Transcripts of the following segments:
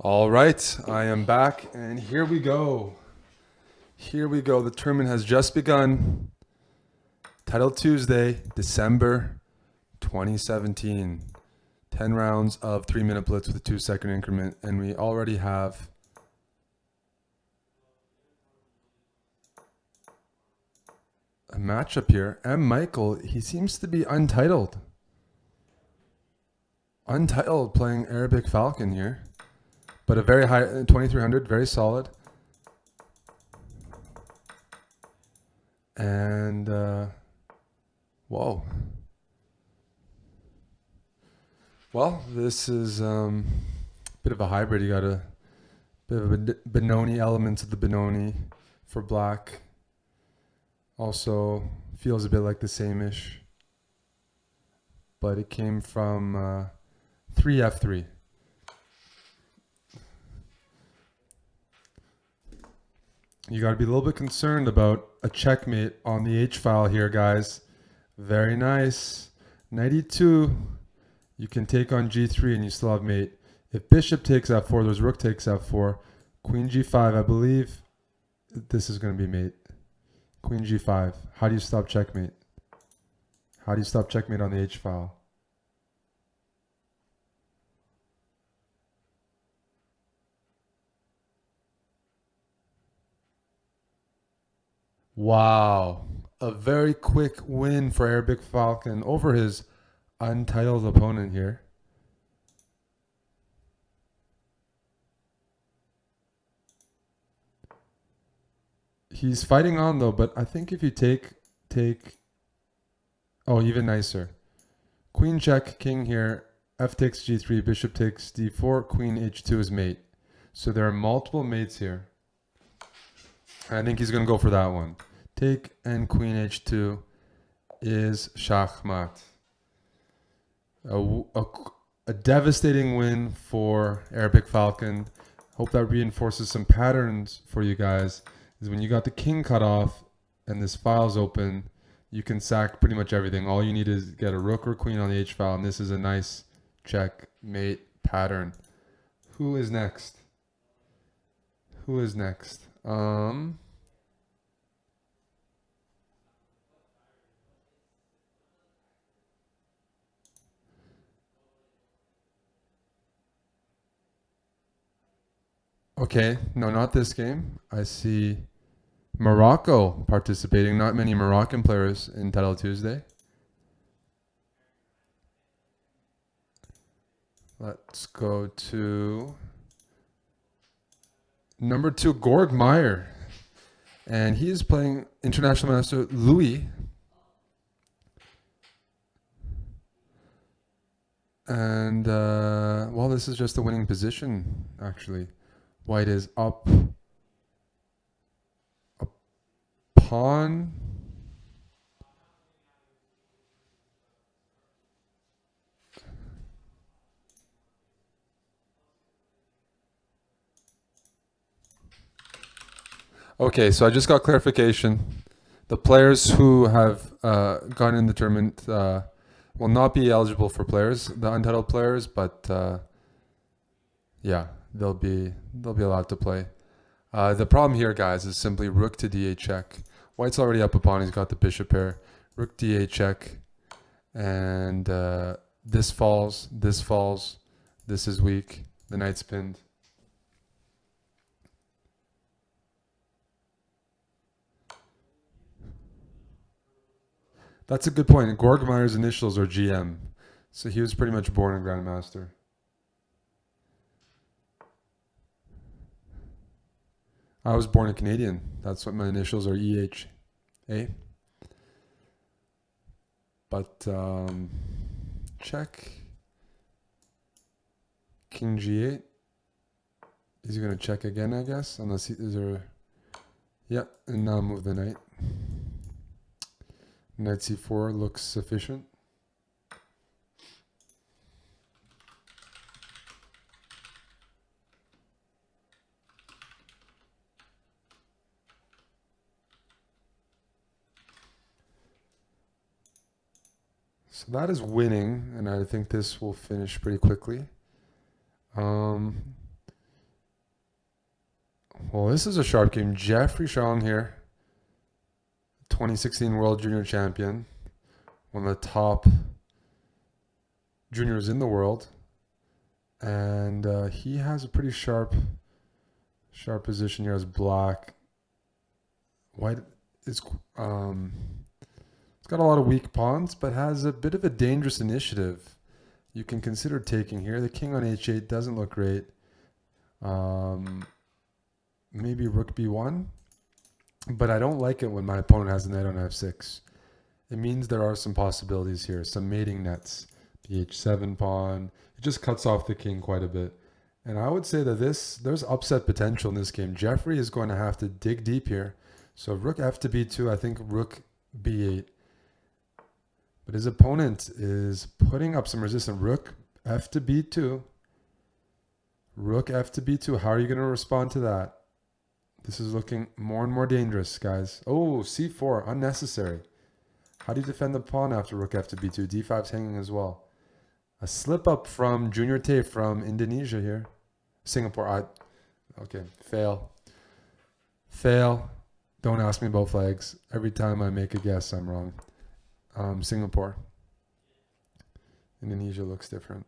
All right, I am back, and here we go. Here we go. The tournament has just begun. Title Tuesday, December 2017. 10 rounds of 3-minute blitz with a 2-second increment, and we already have a matchup here. M. Michael, he seems to be untitled. Untitled playing Arabic Falcon here. But a very high, 2300, very solid. And, whoa. Well, this is a bit of a hybrid. You got a bit of a Benoni, elements of the Benoni for black. Also feels a bit like the same-ish. But it came from 3F3. You got to be a little bit concerned about a checkmate on the H file here, guys. Very nice. Knight E2, you can take on G3 and you still have mate. If bishop takes F4, there's rook takes F4. Queen G5, I believe this is going to be mate. Queen G5. How do you stop checkmate? How do you stop checkmate on the H file? Wow. A very quick win for Arabic Falcon over his untitled opponent here. He's fighting on though, but I think if you take, oh, even nicer. Queen check, king here, F takes G3, bishop takes D4, queen H2 is mate. So there are multiple mates here. I think he's going to go for that one. Take and queen H2 is Schachmat. A devastating win for Arabic Falcon. Hope that reinforces some patterns for you guys. Is when you got the king cut off and this file's open, you can sack pretty much everything. All you need is get a rook or queen on the H file, and this is a nice checkmate pattern. Who is next? Who is next? Okay, no, not this game. I see Morocco participating. Not many Moroccan players in Title Tuesday. Let's go to number 2, Gorg Meyer. And he is playing International Master Louis. And, well, this is just a winning position, actually. White is up a pawn. Okay, so I just got clarification. The players who have gotten in the tournament will not be eligible for players, the untitled players, but yeah, they'll be allowed to play. The problem here, guys, is simply rook to d8 check. White's already up a pawn. He's got the bishop pair. Rook d8 check, and this falls. This falls. This is weak. The knight's pinned. That's a good point. Gorg Meyer's initials are GM, so he was pretty much born a grandmaster. I was born a Canadian. That's what my initials are, EHA. But check. King G8. He's going to check again, I guess, unless is there. Yeah, and now move the knight. Knight C4 looks sufficient. So that is winning, and I think this will finish pretty quickly. Well, this is a sharp game. Jeffrey Charlin here, 2016 World Junior Champion, one of the top juniors in the world, and he has a pretty sharp position here as black. White is it's got a lot of weak pawns, but has a bit of a dangerous initiative. You can consider taking here. The king on h8 doesn't look great. Maybe rook b1, but I don't like it when my opponent has a knight on f6. It means there are some possibilities here, some mating nets. The h7 pawn, it just cuts off the king quite a bit. And I would say that there's upset potential in this game. Jeffrey is going to have to dig deep here. So rook f to b2, I think rook b8. But his opponent is putting up some resistance. Rook f to b2. Rook f to b2. How are you going to respond to that? This is looking more and more dangerous, guys. Oh, c4, unnecessary. How do you defend the pawn after rook f to b2? d5's hanging as well. A slip up from Junior Tay from Indonesia here. Singapore. Okay, fail. Fail. Don't ask me about flags. Every time I make a guess, I'm wrong. Singapore. Indonesia looks different.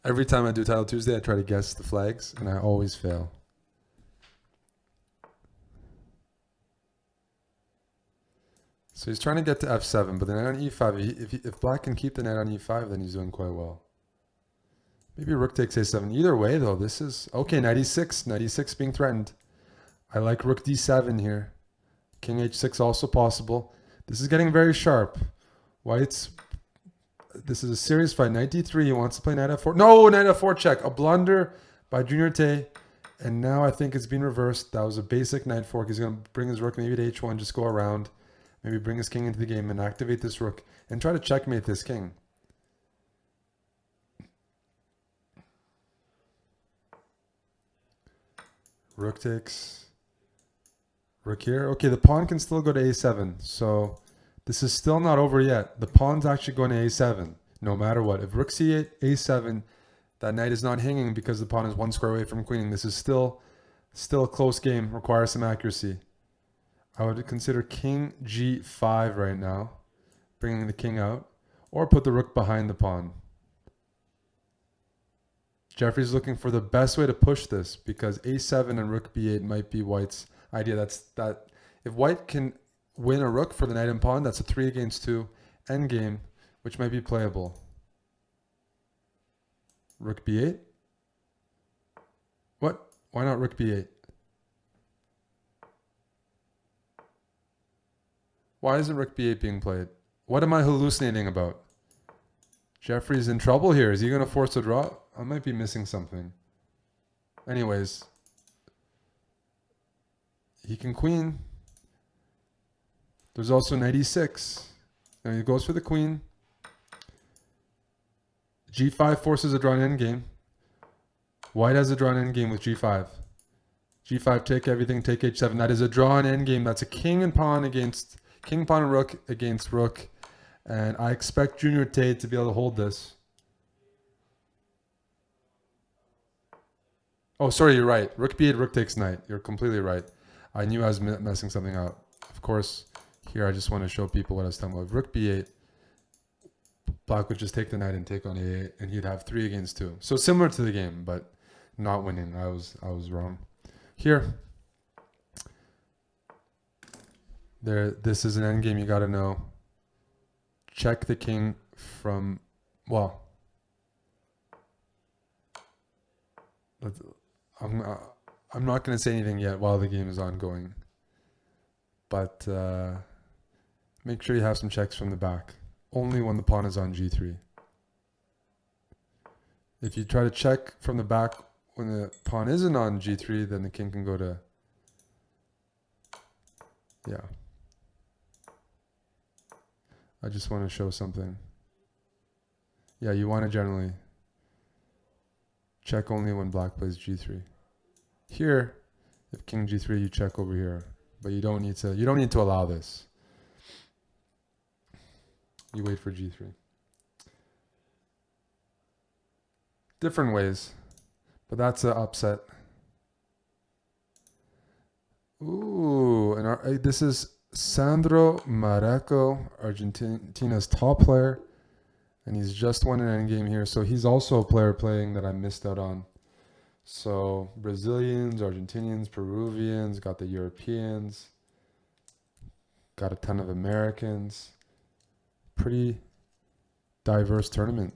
Every time I do Title Tuesday, I try to guess the flags, and I always fail. So he's trying to get to f7, but the knight on e5, if black can keep the knight on e5, then he's doing quite well. Maybe rook takes a7. Either way, though, this is... Okay, knight e6. Knight e6 being threatened. I like rook d7 here. King h6 also possible. This is getting very sharp. White's... This is a serious fight. Knight d3. He wants to play knight f4. No, knight f4 check. A blunder by Junior Tay. And now I think it's been reversed. That was a basic knight fork. He's going to bring his rook maybe to h1, just go around. Maybe bring his king into the game and activate this rook and try to checkmate this king. Rook takes. Rook here. Okay, the pawn can still go to a7. So this is still not over yet. The pawn's actually going to a7, no matter what. If rook c8, a7, that knight is not hanging because the pawn is one square away from queening. This is still a close game. Requires some accuracy. I would consider king g5 right now, bringing the king out, or put the rook behind the pawn. Jeffrey's looking for the best way to push this because a7 and rook b8 might be white's idea. That if white can win a rook for the knight and pawn, that's a 3 against 2 endgame, which might be playable. Rook b8? What? Why not rook b8? Why isn't rook b8 being played? What am I hallucinating about? Jeffrey's in trouble here. Is he going to force a draw? I might be missing something. Anyways. He can queen. There's also knight e6. Now he goes for the queen. g5 forces a drawn endgame. White has a drawn endgame with g5. g5 take everything, take h7. That is a drawn endgame. That's a king and pawn against... King, pawn, and rook against rook. And I expect Junior Tay to be able to hold this. Oh, sorry, you're right. Rook b8, rook takes knight. You're completely right. I knew I was messing something up. Of course, here I just want to show people what I was talking about. Rook b8, black would just take the knight and take on a8, and he'd have 3 against 2. So similar to the game, but not winning. I was wrong. Here. This is an endgame you got to know. Check the king from, well, I'm not going to say anything yet while the game is ongoing. But make sure you have some checks from the back. Only when the pawn is on g3. If you try to check from the back when the pawn isn't on g3, then the king can go to, yeah. I just want to show something. Yeah, you want to generally check only when black plays g3. Here, if king g3, you check over here, but you don't need to allow this. You wait for g3. Different ways. But that's an upset. Ooh, and this is Sandro Mareco, Argentina's top player. And he's just won an endgame here. So he's also a player playing that I missed out on. So Brazilians, Argentinians, Peruvians, got the Europeans, got a ton of Americans. Pretty diverse tournament.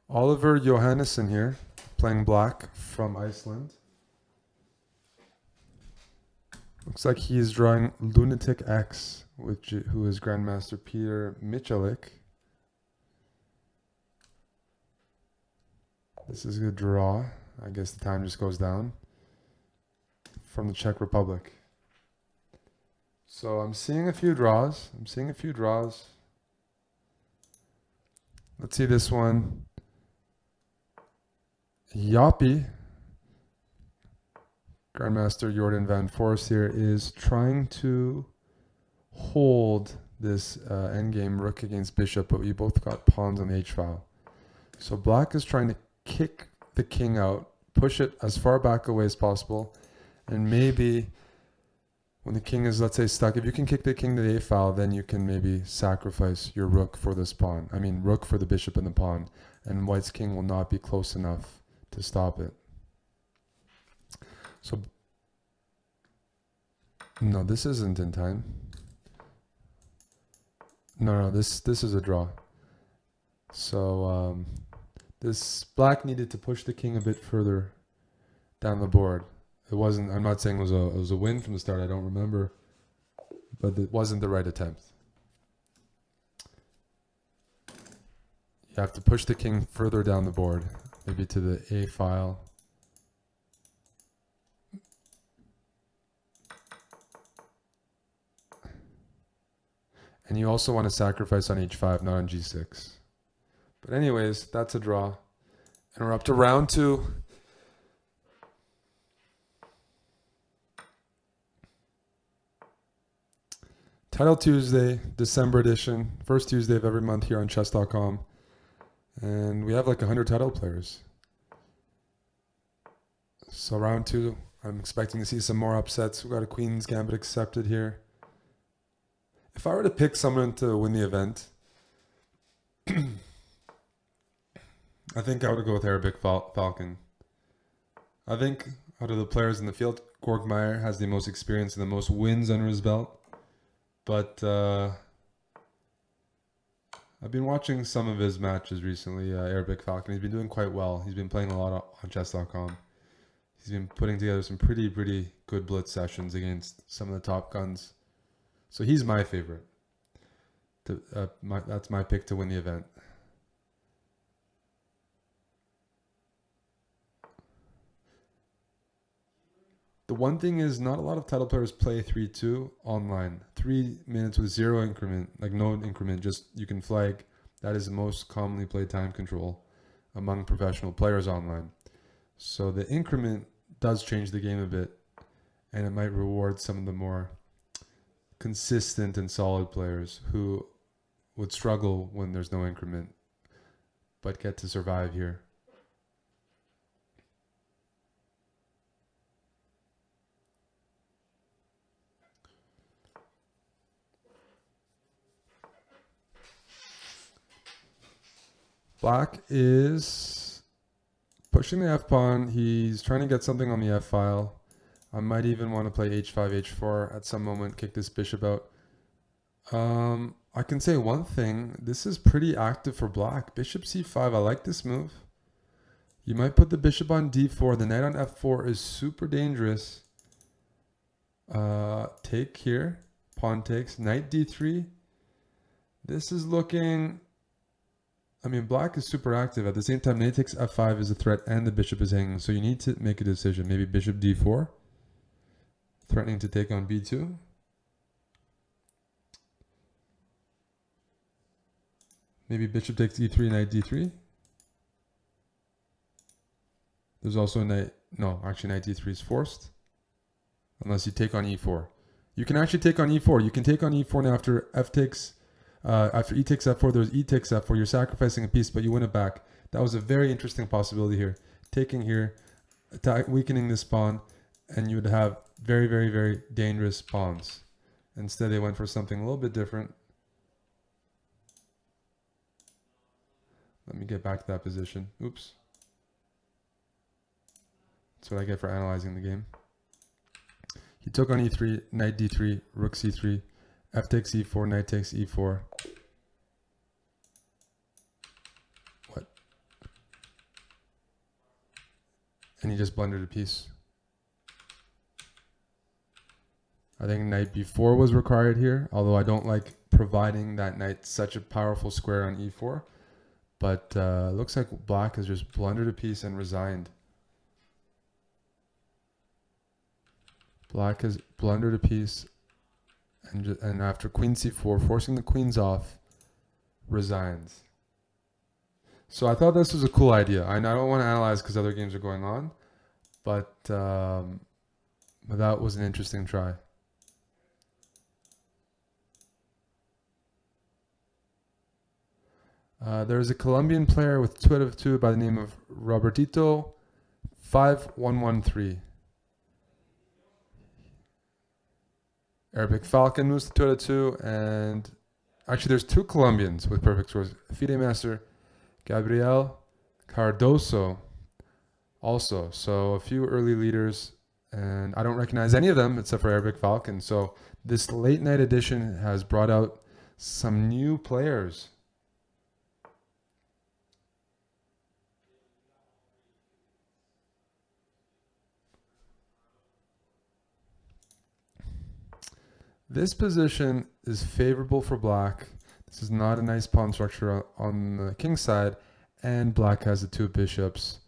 Oliver Johannesson here, playing black from Iceland. Looks like he's drawing Lunatic X, who is Grandmaster Peter Michalik. This is a draw. I guess the time just goes down. From the Czech Republic. So I'm seeing a few draws. Let's see this one. Yoppie, Grandmaster Jordan van Forst here, is trying to hold this endgame rook against bishop, but we both got pawns on the h-file. So black is trying to kick the king out, push it as far back away as possible, and maybe when the king is, let's say, stuck, if you can kick the king to the a-file, then you can maybe sacrifice your rook for this pawn. I mean, rook for the bishop and the pawn, and white's king will not be close enough to stop it. So, no, this isn't in time. No, this is a draw. So, this black needed to push the king a bit further down the board. It wasn't, I'm not saying it was a win from the start, I don't remember, but it wasn't the right attempt. You have to push the king further down the board, maybe to the a-file. And you also want to sacrifice on h5, not on g6. But anyways, that's a draw. And we're up to round 2. Title Tuesday, December edition. First Tuesday of every month here on Chess.com. And we have like 100 title players. So round 2, I'm expecting to see some more upsets. We've got a Queen's Gambit accepted here. If I were to pick someone to win the event, I think I would go with Arabic Falcon. I think out of the players in the field, Gorgmeyer has the most experience and the most wins under his belt. But I've been watching some of his matches recently, Arabic Falcon. He's been doing quite well. He's been playing a lot on Chess.com. He's been putting together some pretty good blitz sessions against some of the top guns. So he's my favorite. That's my pick to win the event. The one thing is, not a lot of title players play 3-2 online. 3 minutes with 0 increment, like no increment, just you can flag. That is the most commonly played time control among professional players online. So the increment does change the game a bit, and it might reward some of the more consistent and solid players who would struggle when there's no increment, but get to survive here. Black is pushing the f-pawn. He's trying to get something on the f-file. I might even want to play h5, h4 at some moment, kick this bishop out. I can say one thing. This is pretty active for black. Bishop c5. I like this move. You might put the bishop on d4. The knight on f4 is super dangerous. Take here. Pawn takes. Knight d3. This is looking... I mean, black is super active. At the same time, knight takes f5 is a threat and the bishop is hanging. So you need to make a decision. Maybe bishop d4. Threatening to take on b2. Maybe bishop takes e3, knight d3. There's also a knight. No, actually knight d3 is forced. Unless you take on e4. You can actually take on e4. You can take on e4 and after f takes, after e takes f4, there's e takes f4. You're sacrificing a piece, but you win it back. That was a very interesting possibility here. Taking here, weakening this pawn, and you would have very, very, very dangerous pawns. Instead, they went for something a little bit different. Let me get back to that position. Oops. That's what I get for analyzing the game. He took on e3, knight d3, rook c3, f takes e4, knight takes e4. What? And he just blundered a piece. I think knight b4 was required here, although I don't like providing that knight such a powerful square on e4. But looks like black has just blundered a piece and resigned. Black has blundered a piece and after queen c4, forcing the queens off, resigns. So I thought this was a cool idea. I don't want to analyze because other games are going on, but that was an interesting try. There's a Colombian player with 2 out of 2 by the name of Robertito 5113. Arabic Falcon moves to 2 out of 2, and actually there's 2 Colombians with perfect scores. FIDE Master Gabriel Cardoso also. So a few early leaders, and I don't recognize any of them except for Arabic Falcon. So this late night edition has brought out some new players. This position is favorable for black. This is not a nice pawn structure on the king side, and black has the 2 bishops.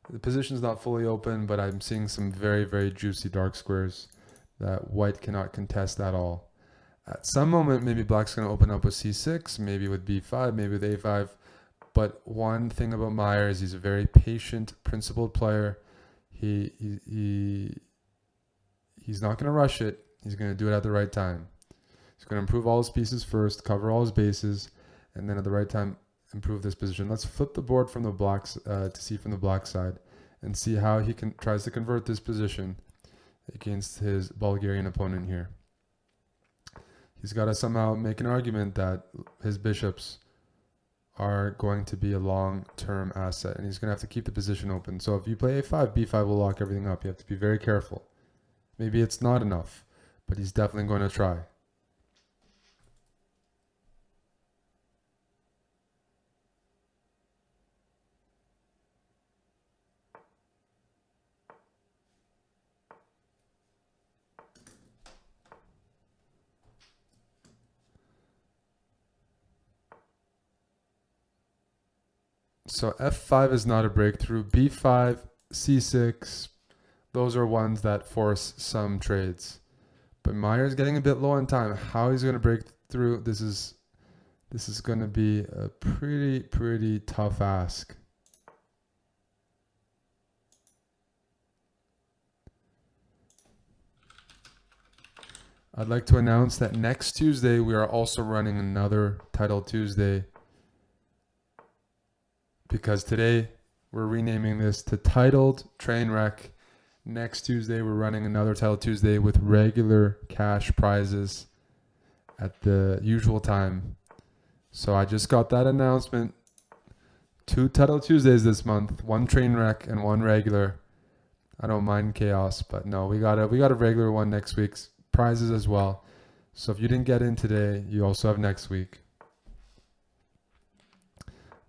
The position is not fully open, but I'm seeing some very, very juicy dark squares that white cannot contest at all. At some moment, maybe black's going to open up with c6, maybe with b5, maybe with a5. But one thing about Meyer is he's a very patient, principled player. He's not going to rush it. He's going to do it at the right time. He's going to improve all his pieces first, cover all his bases, and then at the right time, improve this position. Let's flip the board from the blacks to see from the black side and see how he tries to convert this position against his Bulgarian opponent here. He's got to somehow make an argument that his bishops are going to be a long-term asset, and he's going to have to keep the position open. So if you play a5, b5 will lock everything up. You have to be very careful. Maybe it's not enough, but he's definitely going to try. So f5 is not a breakthrough. b5, c6, those are ones that force some trades. But Meyer's getting a bit low on time. How he's going to break through, this is going to be a pretty tough ask. I'd like to announce that next Tuesday we are also running another Title Tuesday, because today we're renaming this to Titled Trainwreck. Next Tuesday we're running another Title Tuesday with regular cash prizes at the usual time. So I just got that announcement. 2 Title Tuesdays this month, 1 Trainwreck and 1 regular. I don't mind chaos, but no, we got a regular one next week's prizes as well. So if you didn't get in today, you also have next week.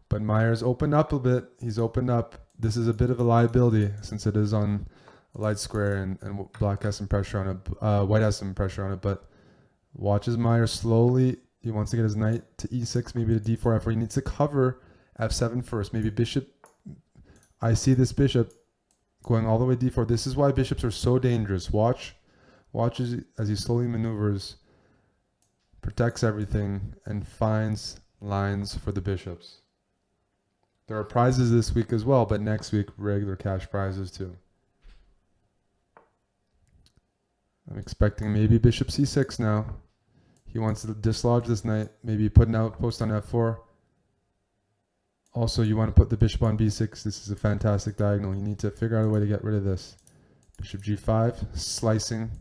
But Meyer's opened up a bit. He's opened up. This is a bit of a liability since it is on a light square and black has some pressure on it. White has some pressure on it, but watches Meyer slowly. He wants to get his knight to e6, maybe to d4, f4. He needs to cover f7 first. Maybe bishop. I see this bishop going all the way d4. This is why bishops are so dangerous. Watch as he slowly maneuvers, protects everything, and finds lines for the bishops. There are prizes this week as well, but next week, regular cash prizes too. I'm expecting maybe bishop c6 now. He wants to dislodge this knight, maybe put an outpost on f4. Also, you want to put the bishop on b6. This is a fantastic diagonal. You need to figure out a way to get rid of this. Bishop g5, slicing.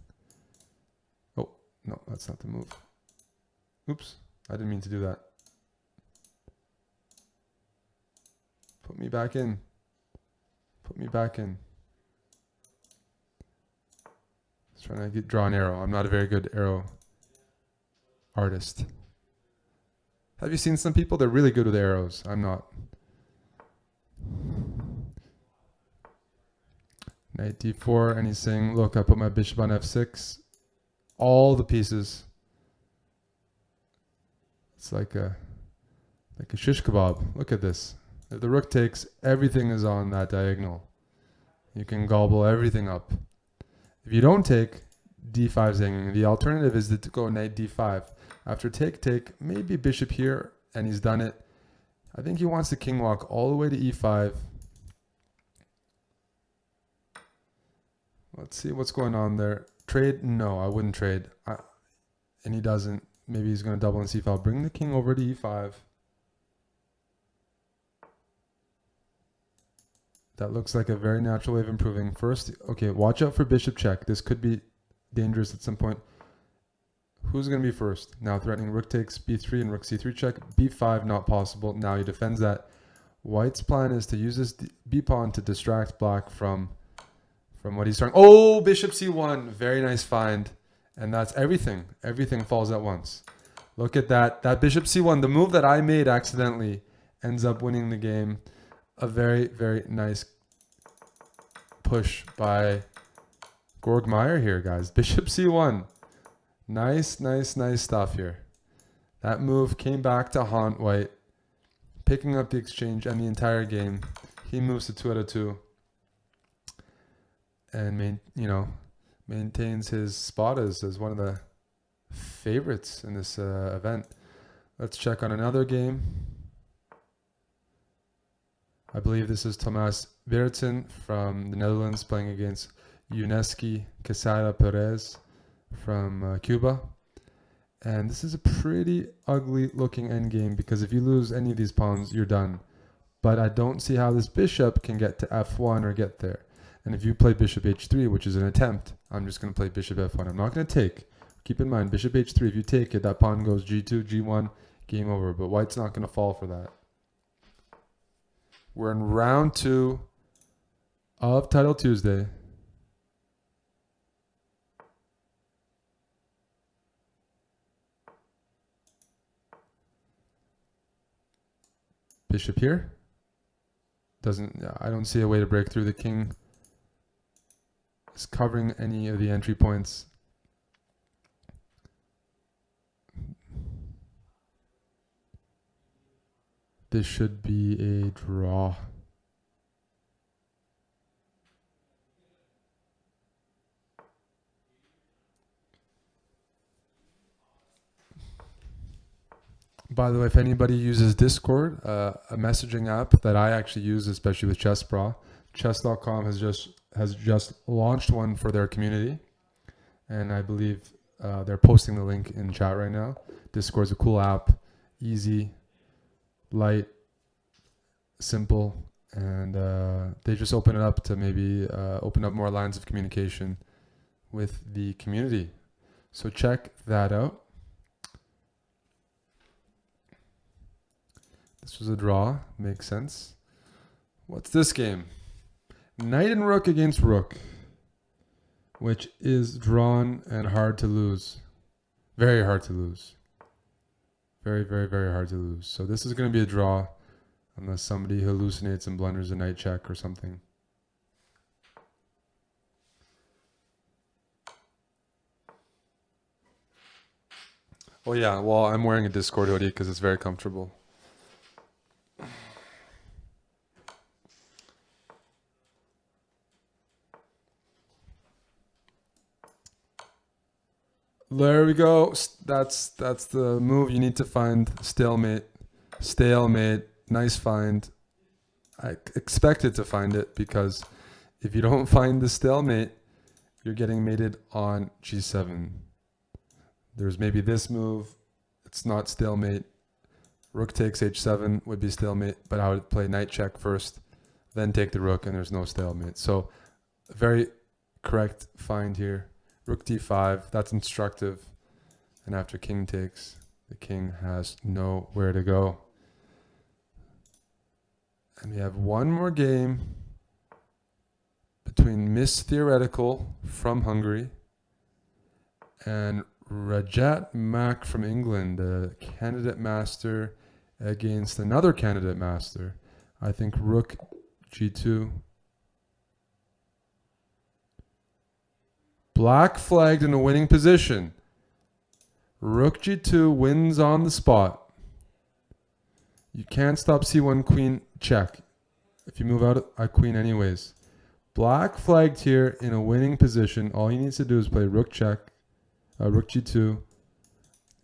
Oh, no, that's not the move. Oops, I didn't mean to do that. Put me back in. Put me back in. Just trying to draw an arrow. I'm not a very good arrow artist. Have you seen some people? They're really good with arrows. I'm not. Knight d4, and he's saying, look, I put my bishop on f6. All the pieces. It's like a shish kebab. Look at this. If the rook takes, everything is on that diagonal. You can gobble everything up. If you don't take, d5 is hanging. The alternative is to go knight d5. After take, maybe bishop here, and he's done it. I think he wants the king walk all the way to e5. Let's see what's going on there. Trade? No, I wouldn't trade. And he doesn't. Maybe he's going to double in c5. Bring the king over to e5. That looks like a very natural way of improving. First, okay, watch out for bishop check. This could be dangerous at some point. Who's going to be first? Now threatening rook takes b3 and rook c3 check. b5 not possible. Now he defends that. White's plan is to use this b pawn to distract black from what he's trying. Oh, bishop c1. Very nice find. And that's everything. Everything falls at once. Look at that. That bishop c1, the move that I made accidentally, ends up winning the game. A very, very nice push by Georg Meyer here, guys. Bishop c1. Nice, nice, nice stuff here. That move came back to haunt White, picking up the exchange and the entire game. He moves to 2 out of 2. And maintains his spot as one of the favorites in this event. Let's check on another game. I believe this is Thomas Bertsen from the Netherlands playing against Yuneski Quesada Perez from Cuba. And this is a pretty ugly looking endgame because if you lose any of these pawns, you're done. But I don't see how this bishop can get to f1 or get there. And if you play bishop h3, which is an attempt, I'm just going to play bishop f1. I'm not going to take. Keep in mind, bishop h3, if you take it, that pawn goes g2, g1, game over. But White's not going to fall for that. We're in round 2 of Title Tuesday. Bishop here. I don't see a way to break through. The king is covering any of the entry points. This should be a draw. By the way, if anybody uses Discord, a messaging app that I actually use, especially with ChessBrah, Chess.com has just launched one for their community, and I believe they're posting the link in chat right now. Discord's a cool app, easy, light, simple, and they just open it up to maybe open up more lines of communication with the community. So check that out. This was a draw, makes sense. What's this game? Knight and rook against rook, which is drawn and hard to lose. Very hard to lose. Very, very, very hard to lose. So this is going to be a draw unless somebody hallucinates and blunders a knight check or something. Oh yeah, well, I'm wearing a Discord hoodie because it's very comfortable. There we go. That's the move. You need to find stalemate Stalemate. Nice find. I expected to find it because if you don't find the stalemate, you're getting mated on g7. There's maybe this move. It's not stalemate. Rook takes h7 would be stalemate, but I would play knight check first, then take the rook, and there's no stalemate. So very correct find here. Rook d5, that's instructive. And after king takes, the king has nowhere to go. And we have one more game between Miss Theoretical from Hungary and Rajat Mak from England, a candidate master against another candidate master. I think rook g2. Black flagged in a winning position. Rook g2 wins on the spot. You can't stop c1 queen check. If you move out, I queen anyways. Black flagged here in a winning position. All he needs to do is play rook check, rook g2,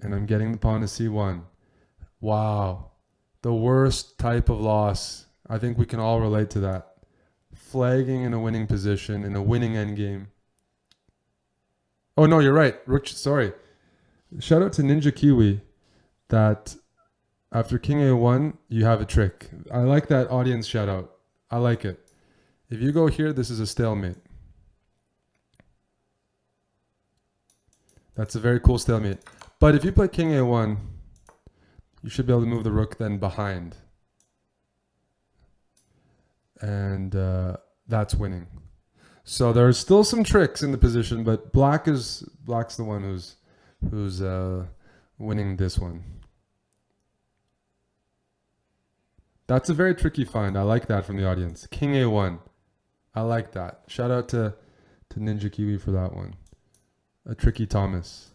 and I'm getting the pawn to c1. Wow. The worst type of loss. I think we can all relate to that. Flagging in a winning position, in a winning endgame. Oh, no, you're right. Sorry. Shout out to Ninja Kiwi that after king a1, you have a trick. I like that audience shout out. I like it. If you go here, this is a stalemate. That's a very cool stalemate. But if you play king a1, you should be able to move the rook then behind. And that's winning. So there's still some tricks in the position, but black's the one who's winning this one. That's a very tricky find. I like that from the audience. King a1. I like that. Shout out to Ninja Kiwi for that one. A tricky Thomas.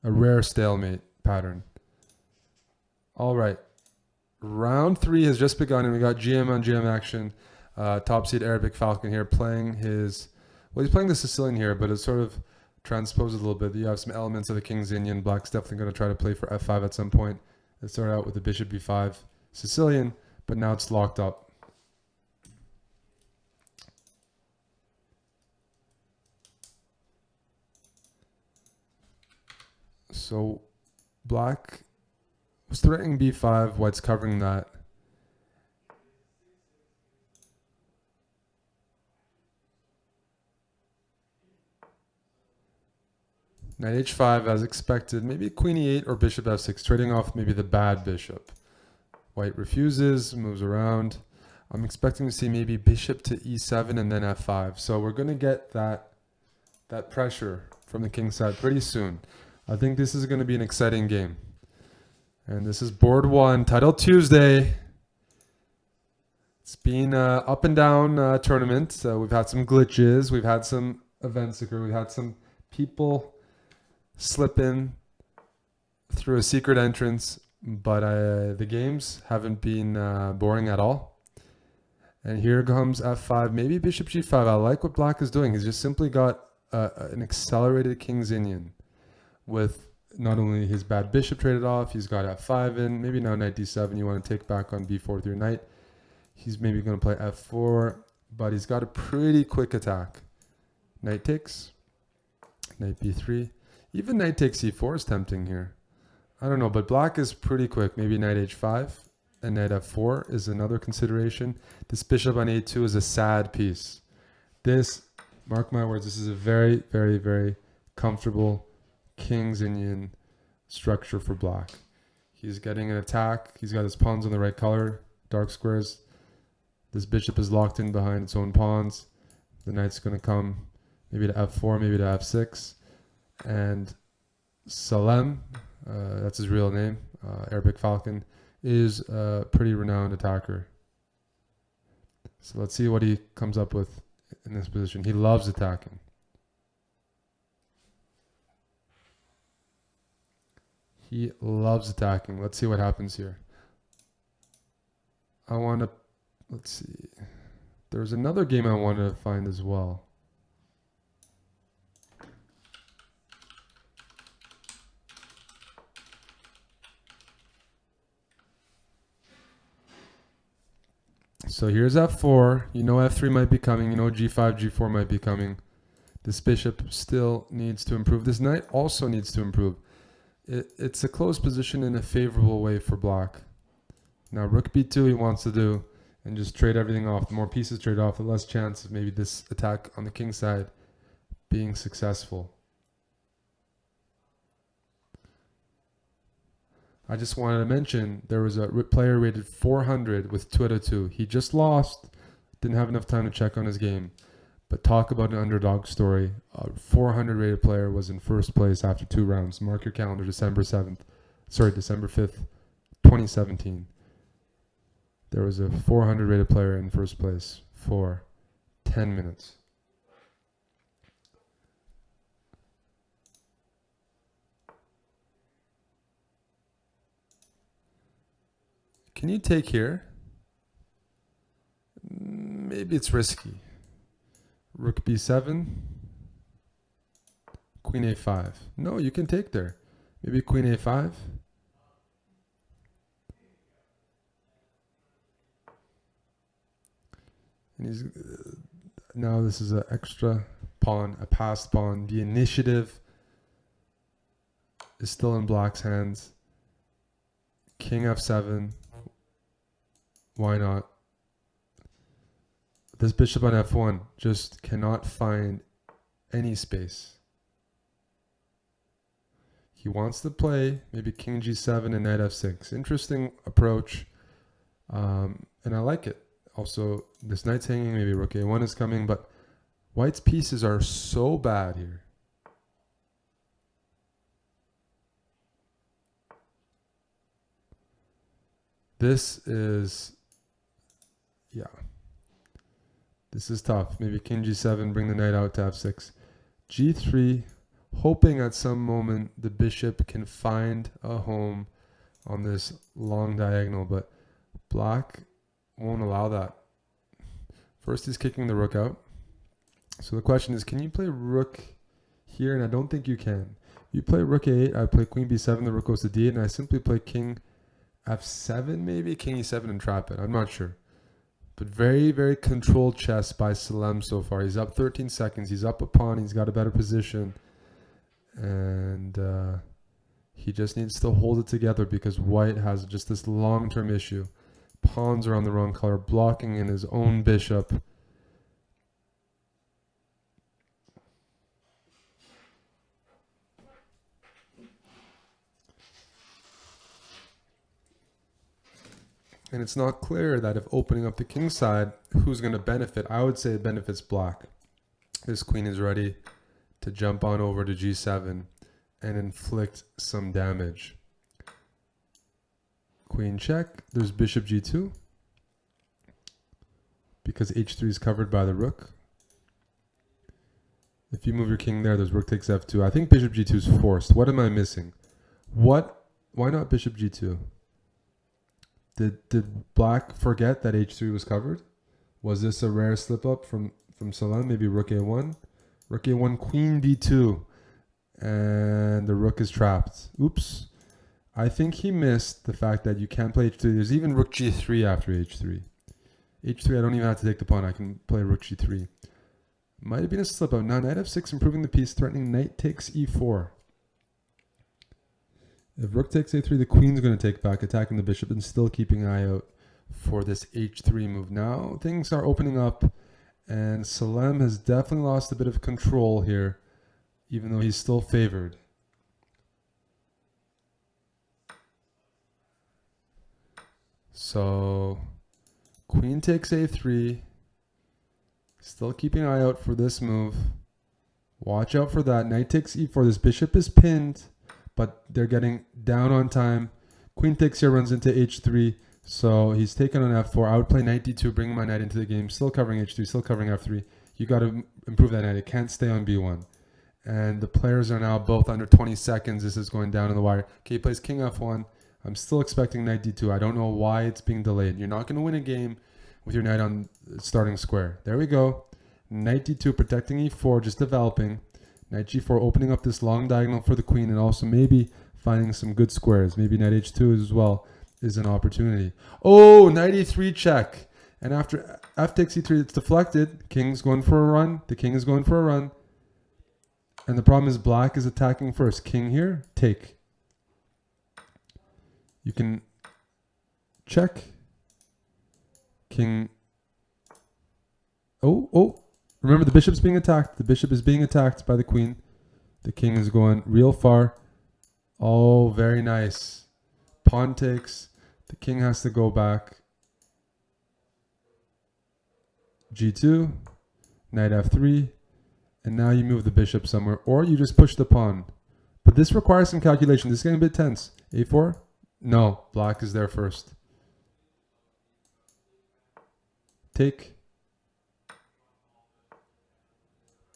A rare stalemate pattern. All right. Round 3 has just begun, and we got GM on GM action. Top seed Arabic Falcon here playing his... Well, he's playing the Sicilian here, but it's sort of transposed a little bit. You have some elements of the King's Indian. Black's definitely going to try to play for f5 at some point. It started out with the bishop b5 Sicilian, but now it's locked up. So black was threatening b5, white's covering that. Knight h5 as expected, maybe queen e8 or bishop f6, trading off maybe the bad bishop. White refuses, moves around. I'm expecting to see maybe bishop to e7 and then f5. So we're going to get that pressure from the king side pretty soon. I think this is going to be an exciting game. And this is board 1, Title Tuesday. It's been an up and down tournament. We've had some glitches. We've had some events occur. We've had some people slip in through a secret entrance. But the games haven't been boring at all. And here comes f5, maybe bishop g5. I like what black is doing. He's just simply got an accelerated King's Indian with not only his bad bishop traded off, he's got f5 in. Maybe now knight d7, you want to take back on b4 with your knight. He's maybe going to play f4, but he's got a pretty quick attack. Knight takes, knight b3. Even knight takes c4 is tempting here. I don't know, but black is pretty quick. Maybe knight h5 and knight f4 is another consideration. This bishop on a2 is a sad piece. This, mark my words, this is a very, very, very comfortable King's Indian structure for black. He's getting an attack. He's got his pawns on the right color, dark squares. This bishop is locked in behind its own pawns. The knight's going to come maybe to f4, maybe to f6. And Salem, that's his real name, Arabic Falcon, is a pretty renowned attacker. So let's see what he comes up with in this position. He loves attacking. He loves attacking. Let's see what happens here. I want to, let's see. There's another game I wanted to find as well. So here's f4. You know f3 might be coming. You know g5, g4 might be coming. This bishop still needs to improve. This knight also needs to improve. It's a close position in a favorable way for black. Now rook b2 he wants to do and just trade everything off. The more pieces trade off, the less chance of maybe this attack on the king side being successful. I just wanted to mention there was a player rated 400 with 2 out of 2. He just lost. Didn't have enough time to check on his game. But talk about an underdog story. A 400 rated player was in first place after 2 rounds. Mark your calendar, December 5th, 2017. There was a 400 rated player in first place for 10 minutes. Can you take here? Maybe it's risky. Rook b7. Queen a5. No, you can take there. Maybe queen a5. And he's now this is an extra pawn, a passed pawn. The initiative is still in black's hands. King f7. Why not? This bishop on f1 just cannot find any space. He wants to play maybe king g7 and knight f6. Interesting approach, and I like it. Also, this knight's hanging, maybe rook a1 is coming, but white's pieces are so bad here. This is, yeah. This is tough. Maybe king g7, bring the knight out to f6. g3, hoping at some moment the bishop can find a home on this long diagonal, but black won't allow that. First he's kicking the rook out. So the question is, can you play rook here? And I don't think you can. You play rook a8, I play queen b7, the rook goes to d8, and I simply play king f7 maybe, king e7 and trap it. I'm not sure. But very, very controlled chess by Salem so far. He's up 13 seconds. He's up a pawn. He's got a better position. And he just needs to hold it together because white has just this long-term issue. Pawns are on the wrong color, blocking in his own bishop. And it's not clear that if opening up the king side, who's going to benefit? I would say it benefits black. This queen is ready to jump on over to g7 and inflict some damage. Queen check. There's bishop g2 because h3 is covered by the rook. If you move your king there, there's rook takes f2. I think bishop g2 is forced. What am I missing? Why not bishop g2? Did black forget that h3 was covered? Was this a rare slip up from Salem? Maybe rook a1? Rook a1, queen b2. And the rook is trapped. Oops. I think he missed the fact that you can't play h3. There's even rook g3 after h3. h3, I don't even have to take the pawn. I can play rook g3. Might have been a slip up. Now knight f6, improving the piece, threatening knight takes e4. If rook takes a3, the queen's going to take back, attacking the bishop and still keeping an eye out for this h3 move. Now things are opening up, and Salem has definitely lost a bit of control here, even though he's still favored. So queen takes a3, still keeping an eye out for this move. Watch out for that. Knight takes e4. This bishop is pinned, but they're getting down on time. Queen takes here, runs into h3, so he's taken on f4. I would play knight d2, bring my knight into the game, still covering h3, still covering f3. You got to improve that knight. It can't stay on b1. And the players are now both under 20 seconds. This is going down in the wire. Okay, he plays king f1. I'm still expecting knight d2. I don't know why it's being delayed. You're not going to win a game with your knight on starting square. There we go. Knight d2, protecting e4, just developing. Knight g4, opening up this long diagonal for the queen, and also maybe finding some good squares. Maybe knight h2 as well is an opportunity. Oh, knight e3 check. And after f takes e3, it's deflected. King's going for a run. The king is going for a run. And the problem is black is attacking first. King here, take. You can check. King. Oh. Remember, the bishop's being attacked. The bishop is being attacked by the queen. The king is going real far. Oh, very nice. Pawn takes. The king has to go back. G2. Knight f3. And now you move the bishop somewhere. Or you just push the pawn. But this requires some calculation. This is getting a bit tense. a4? No. Black is there first. Take.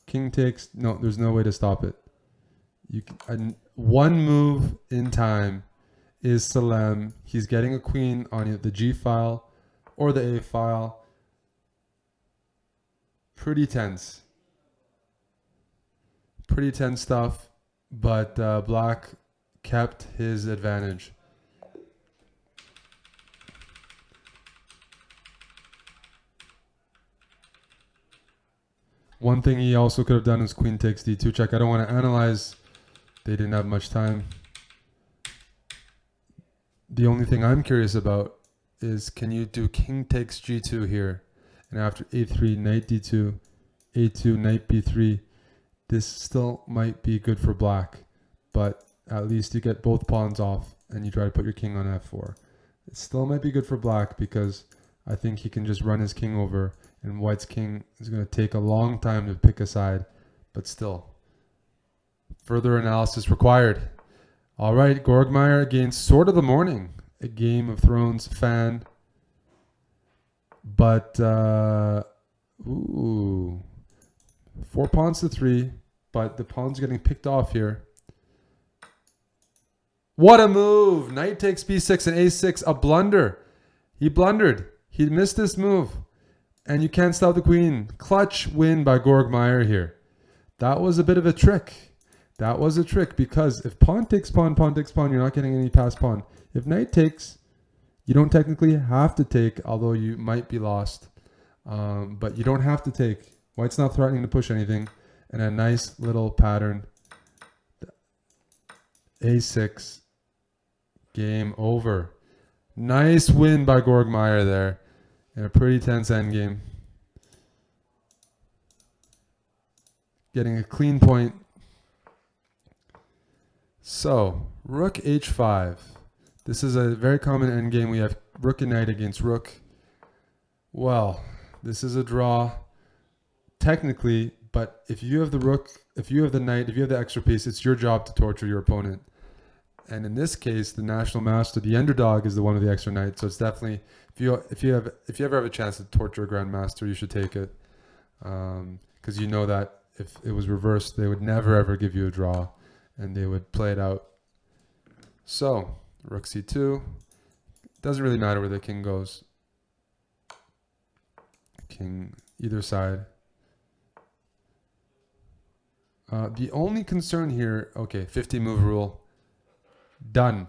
King takes. No, there's no way to stop it. You can, one move in time is Salem. He's getting a queen on the G file or the A file. Pretty tense. Pretty tense stuff, but black kept his advantage. One thing he also could have done is queen takes d2 check. I don't want to analyze. They didn't have much time. The only thing I'm curious about is, can you do king takes g2 here? And after a3, knight d2, a2, knight b3. This still might be good for black, but at least you get both pawns off and you try to put your king on f4. It still might be good for black because I think he can just run his king over, and white's king is going to take a long time to pick a side, but still. Further analysis required. All right, Gorgmeyer against Sword of the Morning, a Game of Thrones fan. But, ooh, 4 pawns to 3, but the pawn's getting picked off here. What a move! Knight takes b6 and a6, a blunder. He blundered. He missed this move. And you can't stop the queen. Clutch win by Gorgmeyer here. That was a bit of a trick. That was a trick because if pawn takes pawn, pawn takes pawn, you're not getting any passed pawn. If knight takes, you don't technically have to take, although you might be lost. But you don't have to take. White's not threatening to push anything. And a nice little pattern. A6. Game over. Nice win by Gorgmeyer there. In a pretty tense endgame. Getting a clean point. So, rook h5. This is a very common endgame. We have rook and knight against rook. Well, this is a draw. Technically, but if you have the rook, if you have the knight, if you have the extra piece, it's your job to torture your opponent. And in this case, the national master, the underdog, is the one with the extra knight. So it's definitely, if you ever have a chance to torture a grandmaster, you should take it, because you know that if it was reversed, they would never ever give you a draw, and they would play it out. So rook c2. Doesn't really matter where the king goes. King either side. The only concern here, okay, 50 move rule. Done.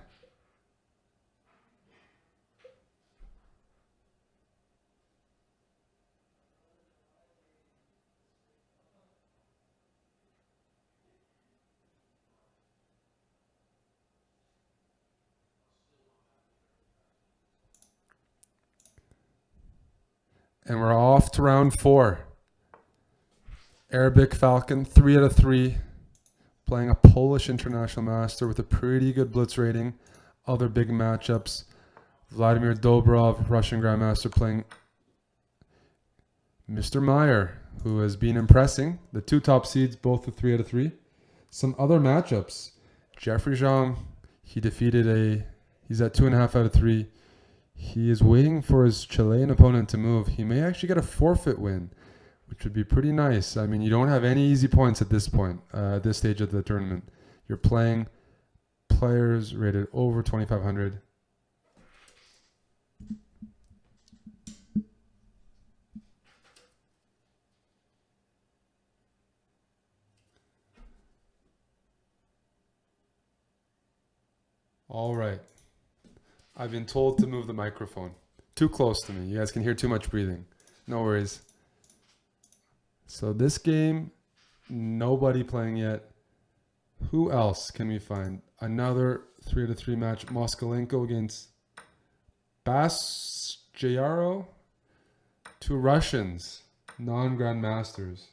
And we're off to round 4. Arabic Falcon, 3 out of 3. Playing a Polish international master with a pretty good blitz rating. Other big matchups. Vladimir Dobrov, Russian grandmaster, playing Mr. Meyer, who has been impressing. The 2 top seeds, both with 3 out of 3. Some other matchups. Jeffrey Zhang, he defeated he's at 2.5 out of 3. He is waiting for his Chilean opponent to move. He may actually get a forfeit win, which would be pretty nice. I mean, you don't have any easy points at this point, at this stage of the tournament. You're playing players rated over 2,500. All right. I've been told to move the microphone. too close to me. You guys can hear too much breathing. No worries. So this game, nobody playing yet. Who else can we find? Another 3-3 match. Moskalenko against Basjaro. Two Russians, non-grandmasters.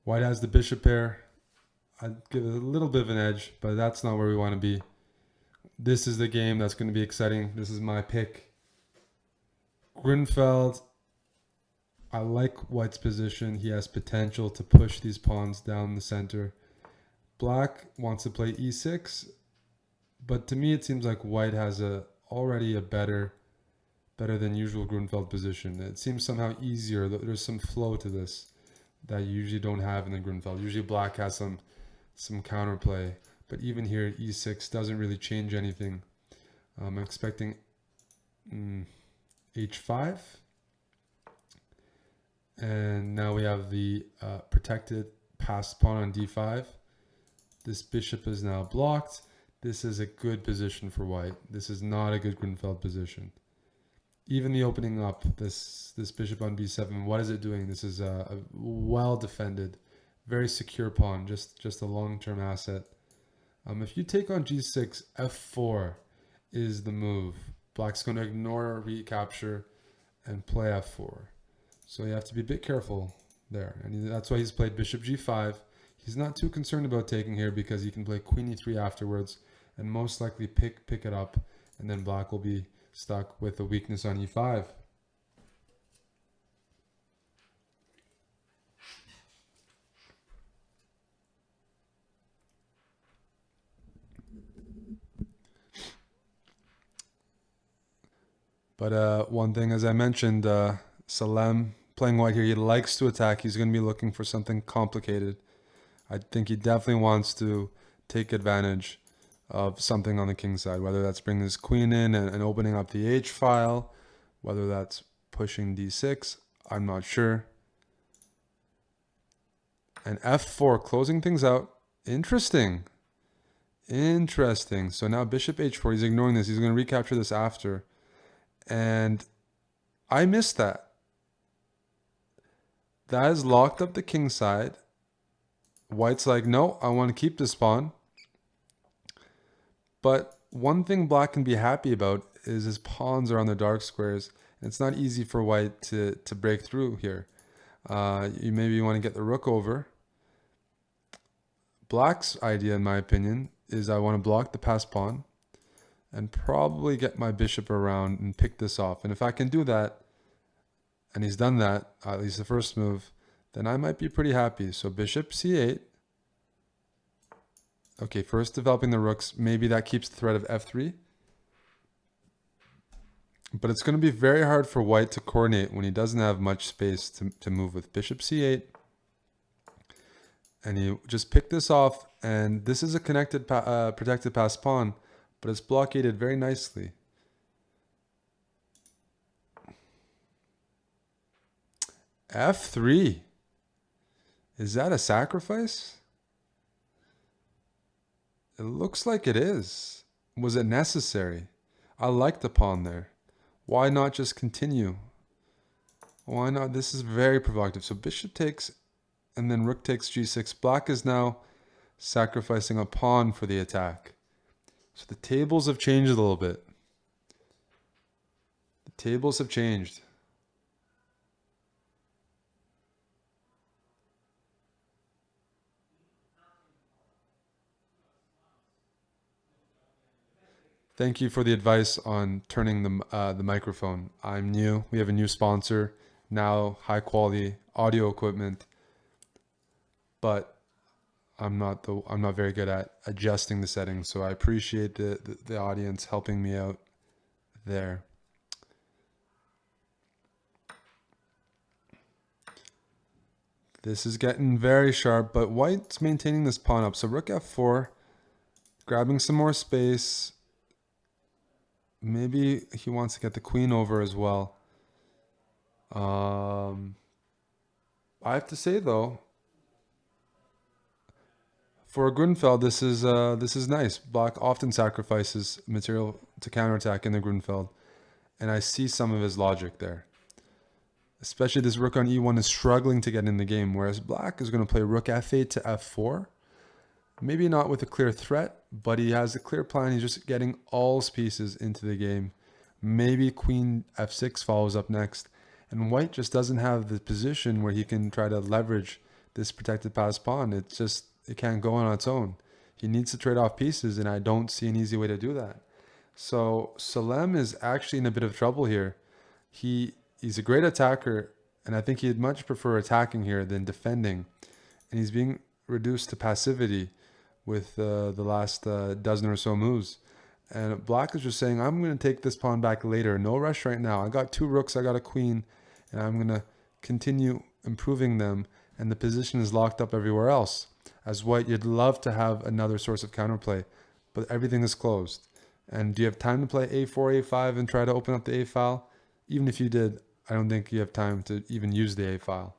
White has the bishop pair. I'd give it a little bit of an edge, but that's not where we want to be. This is the game that's going to be exciting. This is my pick. Grunfeld. I like White's position. He has potential to push these pawns down the center. Black wants to play e6, but to me it seems like White has already a better than usual Grunfeld position. It seems somehow easier. There's some flow to this that you usually don't have in the Grunfeld. Usually Black has some counterplay, but even here e6 doesn't really change anything. I'm expecting h5, and now we have the protected passed pawn on d5. This bishop is now blocked. This is a good position for White. This is not a good Grunfeld position. Even the opening up, this bishop on b7, what is it doing? This is a well defended, very secure pawn, just a long-term asset. If you take on g6, f4 is the move. Black's going to ignore recapture and play f4. So you have to be a bit careful there. And that's why he's played bishop g5. He's not too concerned about taking here because he can play queen e3 afterwards and most likely pick it up, and then Black will be stuck with a weakness on e5. But one thing, as I mentioned, Salem playing White here, he likes to attack. He's going to be looking for something complicated. I think he definitely wants to take advantage of something on the king side, whether that's bringing his queen in and opening up the h file, whether that's pushing d6, I'm not sure. And f4, closing things out. Interesting. Interesting. So now bishop h4, he's ignoring this. He's going to recapture this after. And I missed that. That has locked up the king side. White's like, no, I want to keep this pawn. But one thing Black can be happy about is his pawns are on the dark squares. And it's not easy for White to break through here. Maybe you want to get the rook over. Black's idea, in my opinion, is I want to block the passed pawn and probably get my bishop around and pick this off. And if I can do that, and he's done that, at least the first move, then I might be pretty happy. So bishop c8. Okay, first developing the rooks. Maybe that keeps the threat of f3. But it's going to be very hard for White to coordinate when he doesn't have much space to move with bishop c8. And he just picked this off. And this is a connected, protected passed pawn, but it's blockaded very nicely. f3. Is that a sacrifice? It looks like it is. Was it necessary? I like the pawn there. Why not just continue? Why not? This is very provocative. So bishop takes, and then rook takes g6. Black is now sacrificing a pawn for the attack. So the tables have changed a little bit. The tables have changed. Thank you for the advice on turning the microphone. I'm new. We have a new sponsor now, high quality audio equipment, but I'm not very good at adjusting the settings. So I appreciate the audience helping me out there. This is getting very sharp, but White's maintaining this pawn up. So rook f4, grabbing some more space. Maybe he wants to get the queen over as well. I have to say, though, For Grunfeld, this is nice. Black often sacrifices material to counterattack in the Grunfeld, and I see some of his logic there. Especially this rook on e1 is struggling to get in the game, whereas black is going to play rook f8 to f4. Maybe not with a clear threat, but he has a clear plan. He's just getting all his pieces into the game. Maybe queen f6 follows up next. And white just doesn't have the position where he can try to leverage this protected passed pawn. It can't go on its own. He needs to trade off pieces, and I don't see an easy way to do that. So Salem is actually in a bit of trouble here. He's a great attacker, and I think he'd much prefer attacking here than defending. And he's being reduced to passivity with the last dozen or so moves. And black is just saying, I'm going to take this pawn back later. No rush right now. I got 2 rooks, I got a queen, and I'm going to continue improving them. And the position is locked up everywhere else. As white, you'd love to have another source of counterplay, but everything is closed. And do you have time to play a4, a5 and try to open up the a file? Even if you did, I don't think you have time to even use the a file.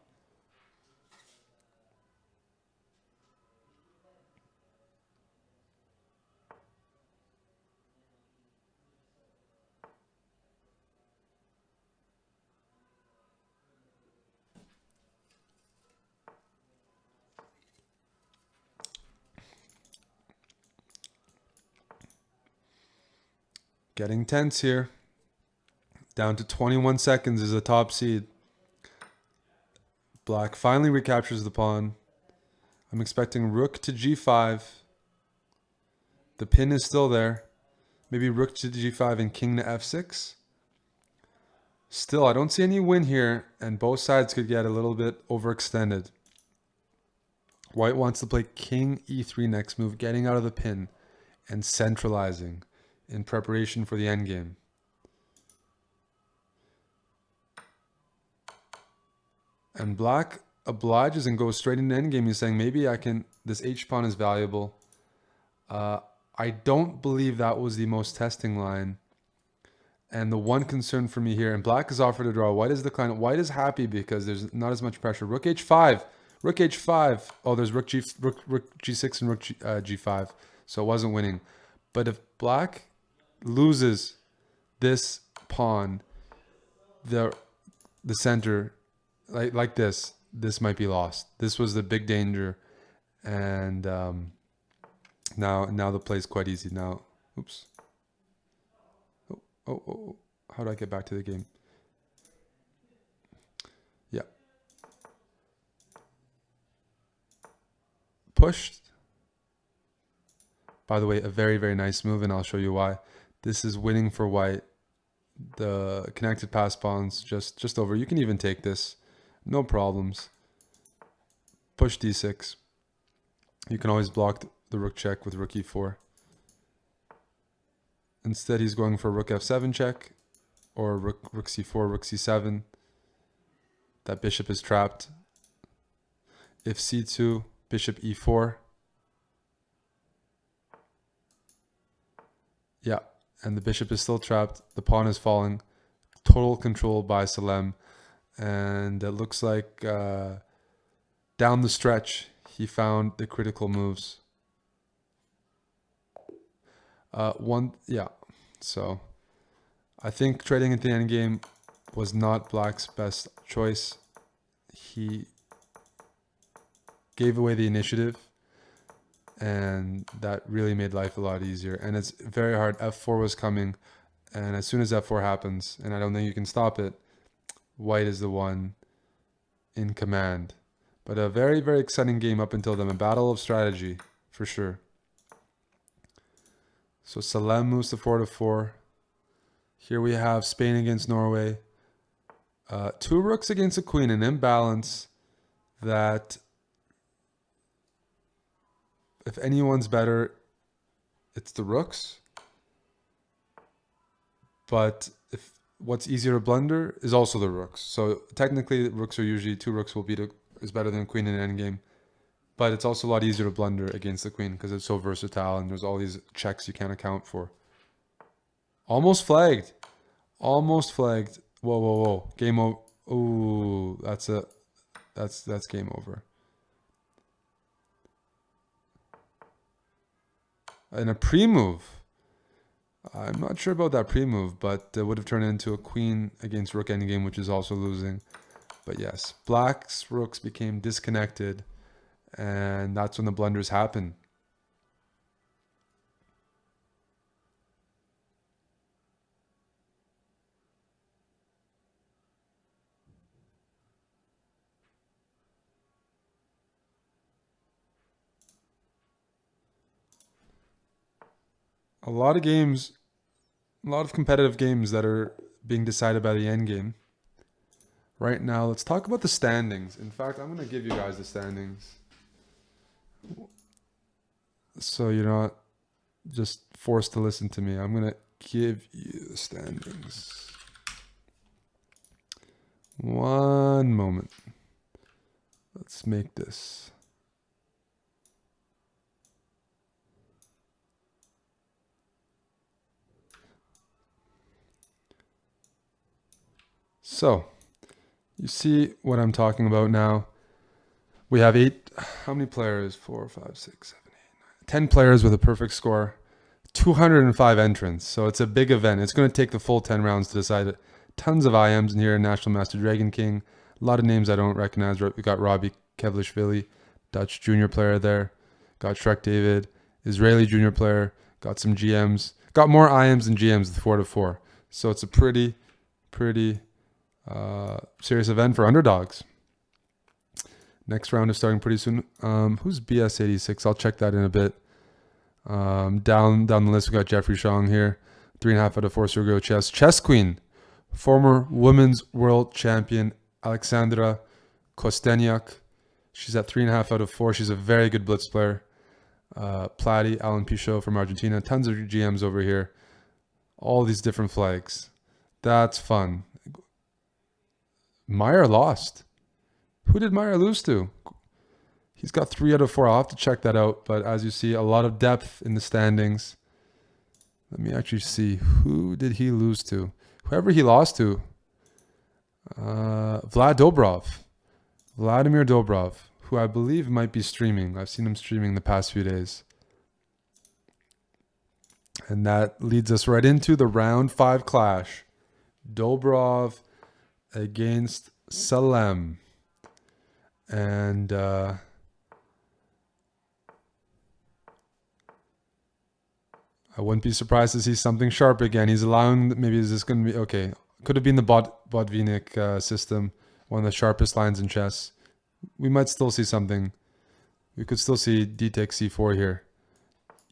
Getting tense here. Down to 21 seconds is a top seed. Black finally recaptures the pawn. I'm expecting rook to g5. The pin is still there. Maybe rook to g5 and king to f6. Still, I don't see any win here, and both sides could get a little bit overextended. White wants to play king e3 next move, getting out of the pin and centralizing in preparation for the endgame. And black obliges and goes straight into endgame. He's saying, maybe I can, this h-pawn is valuable. I don't believe that was the most testing line. And the one concern for me here, and black is offered a draw. White is declining. White is happy because there's not as much pressure. Rook h5. Rook h5. Oh, there's rook g6 and rook g5. So it wasn't winning. But if black loses this pawn, the center, like this might be lost. This was the big danger, and now the play is quite easy. Now, oops. Oh, how do I get back to the game? Yeah. Pushed. By the way, a very, very nice move, and I'll show you why. This is winning for white. The connected pass pawns just over. You can even take this. No problems. Push d6. You can always block the rook check with rook e4. Instead, he's going for rook f7 check, or rook c4, rook c7. That bishop is trapped. If c2, bishop e4. Yeah, and the bishop is still trapped. The pawn is falling. Total control by Salem. And it looks like down the stretch, he found the critical moves. So I think trading at the endgame was not black's best choice. He gave away the initiative, and that really made life a lot easier. And it's very hard. f4 was coming, and as soon as f4 happens, and I don't think you can stop it, white is the one in command. But a very, very exciting game up until then. A battle of strategy, for sure. So Salem moves to 4-4. Here we have Spain against Norway. 2 rooks against a queen, an imbalance that, if anyone's better, it's the rooks. But if what's easier to blunder is also the rooks. So technically, rooks are usually 2 rooks is better than a queen in an endgame. But it's also a lot easier to blunder against the queen because it's so versatile and there's all these checks you can't account for. Almost flagged. Almost flagged. Whoa. Game over. Ooh, that's game over. in a pre-move. I'm not sure about that pre-move, but it would have turned into a queen against rook endgame, which is also losing. But yes, black's rooks became disconnected, and that's when the blunders happen. A lot of games, a lot of competitive games that are being decided by the end game. Right now, let's talk about the standings. In fact, I'm going to give you guys the standings, so you're not just forced to listen to me. I'm going to give you the standings. One moment. Let's make this. So, you see what I'm talking about now. We have how many players? 4, 5, 6, 7, 8, 9, 10 players with a perfect score. 205 entrants. So it's a big event. It's going to take the full 10 rounds to decide it. Tons of IMs in here. National Master Dragon King. A lot of names I don't recognize. We got Robbie Kevlishvili, Dutch junior player there. Got Shrek David, Israeli junior player. Got some GMs. Got more IMs than GMs with 4-4. So it's a pretty serious event for underdogs. Next round is starting pretty soon. Who's BS86? I'll check that in a bit. Down the list, we got Jeffrey Shong here. 3.5 out of 4 Sergio Chess. Chess Queen, former women's world champion Alexandra Kosteniuk. She's at 3.5 out of 4. She's a very good blitz player. Platty, Alan Pichot from Argentina. Tons of GMs over here. All these different flags. That's fun. Meyer lost. Who did Meyer lose to? He's got 3 out of 4. I'll have to check that out. But as you see, a lot of depth in the standings. Let me actually see. Who did he lose to? Whoever he lost to. Vladimir Dobrov, who I believe might be streaming. I've seen him streaming the past few days. And that leads us right into the round 5 clash. Dobrov against Salem. And I wouldn't be surprised to see something sharp again. He's allowing, maybe is this going to be, okay. Could have been the Botvinnik system, one of the sharpest lines in chess. We might still see something. We could still see D takes C4 here.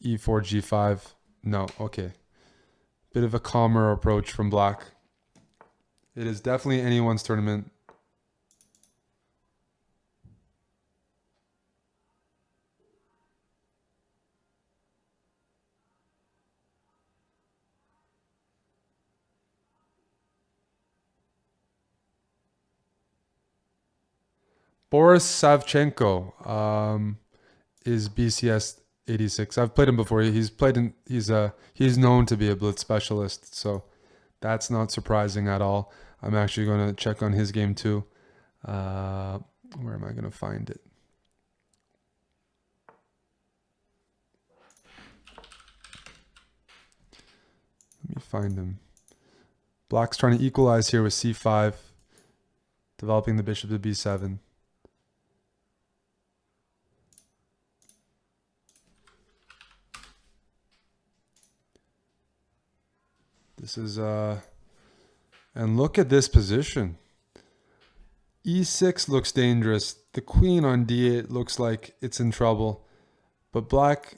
E4, G5. No, okay. Bit of a calmer approach from black. It is definitely anyone's tournament. Boris Savchenko is BCS 86. I've played him before. He's known to be a blitz specialist, so that's not surprising at all. I'm actually going to check on his game too. Where am I going to find it? Let me find him. Black's trying to equalize here with C5, developing the bishop to B7. This is, and look at this position. E6 looks dangerous. The queen on D8 looks like it's in trouble. But black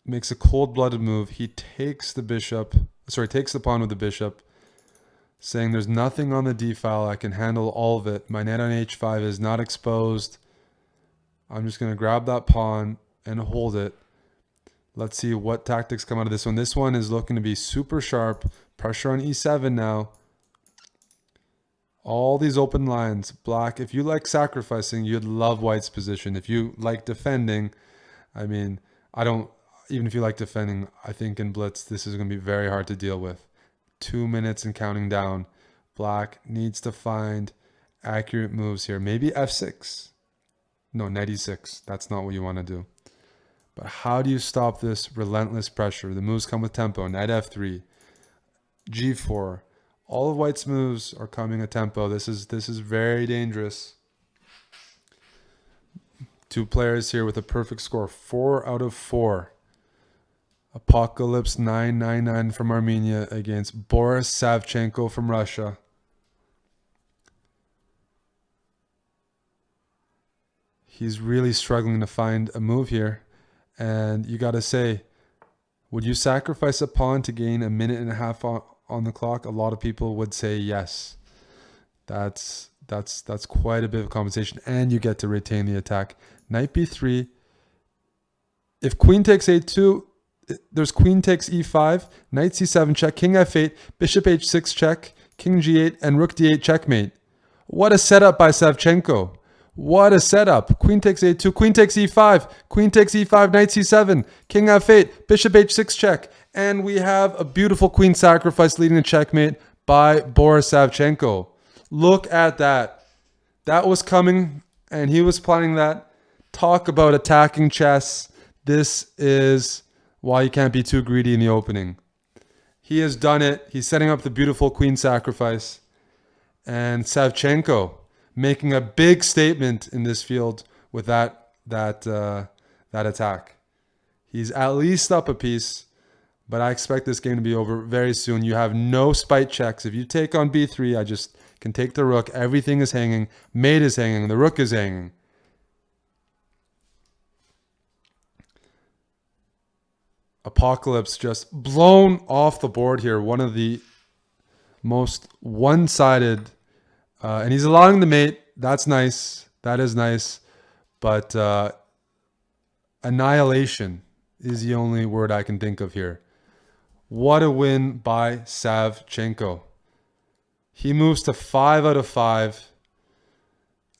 makes a cold-blooded move. He takes the pawn with the bishop, saying there's nothing on the D file. I can handle all of it. My net on H5 is not exposed. I'm just going to grab that pawn and hold it. Let's see what tactics come out of this one. This one is looking to be super sharp. Pressure on E7 now. All these open lines. Black, if you like sacrificing, you'd love white's position. If you like defending, I mean, even if you like defending, I think in blitz, this is going to be very hard to deal with. 2 minutes and counting down. Black needs to find accurate moves here. Maybe F6. No, knight E6. That's not what you want to do. But how do you stop this relentless pressure? The moves come with tempo. Knight f3, g4. All of White's moves are coming at tempo. This is very dangerous. Two players here with a perfect score. 4 out of 4. Apocalypse 999 from Armenia against Boris Savchenko from Russia. He's really struggling to find a move here. And you got to say, would you sacrifice a pawn to gain a minute and a half on the clock? A lot of people would say yes. That's quite a bit of compensation, and you get to retain the attack. Knight b3. If queen takes a2, there's queen takes e5, knight c7 check, king f8, bishop h6 check, king g8, and rook d8 checkmate. What a setup by Savchenko. What a setup. Queen takes a2, queen takes e5, queen takes e5, knight c7, king f8, bishop h6 check. And we have a beautiful queen sacrifice leading to checkmate by Boris Savchenko. Look at that. That was coming, and he was planning that. Talk about attacking chess. This is why you can't be too greedy in the opening. He has done it. He's setting up the beautiful queen sacrifice. And Savchenko making a big statement in this field with that attack. He's at least up a piece, but I expect this game to be over very soon. You have no spite checks. If you take on b3, I just can take the rook. Everything is hanging. Mate is hanging. The rook is hanging. Apocalypse just blown off the board here. One of the most one-sided. And he's allowing the mate. That's nice. That is nice. But annihilation is the only word I can think of here. What a win by Savchenko. He moves to 5 out of 5.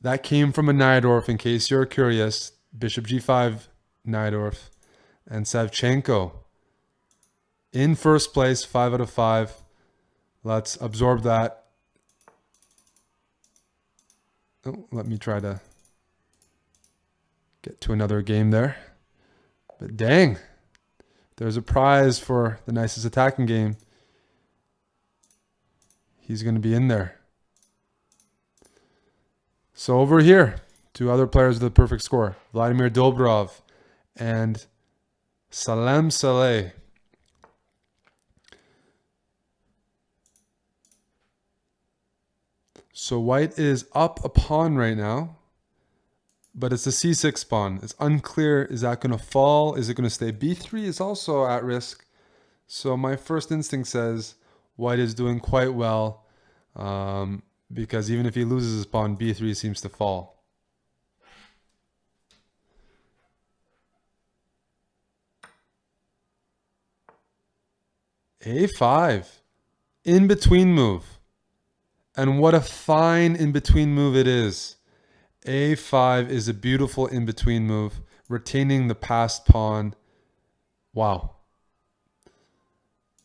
That came from a Najdorf, in case you're curious. Bishop g5, Najdorf. And Savchenko in first place, 5 out of 5. Let's absorb that. Oh, let me try to get to another game there. But dang, there's a prize for the nicest attacking game. He's going to be in there. So over here, two other players with a perfect score. Vladimir Dobrov and Salem Saleh. So white is up a pawn right now, but it's a c6 pawn. It's unclear, is that going to fall? Is it going to stay? b3 is also at risk. So my first instinct says white is doing quite well, because even if he loses his pawn, b3 seems to fall. a5, in-between move. And what a fine in-between move it is. a5 is a beautiful in-between move, retaining the passed pawn. Wow.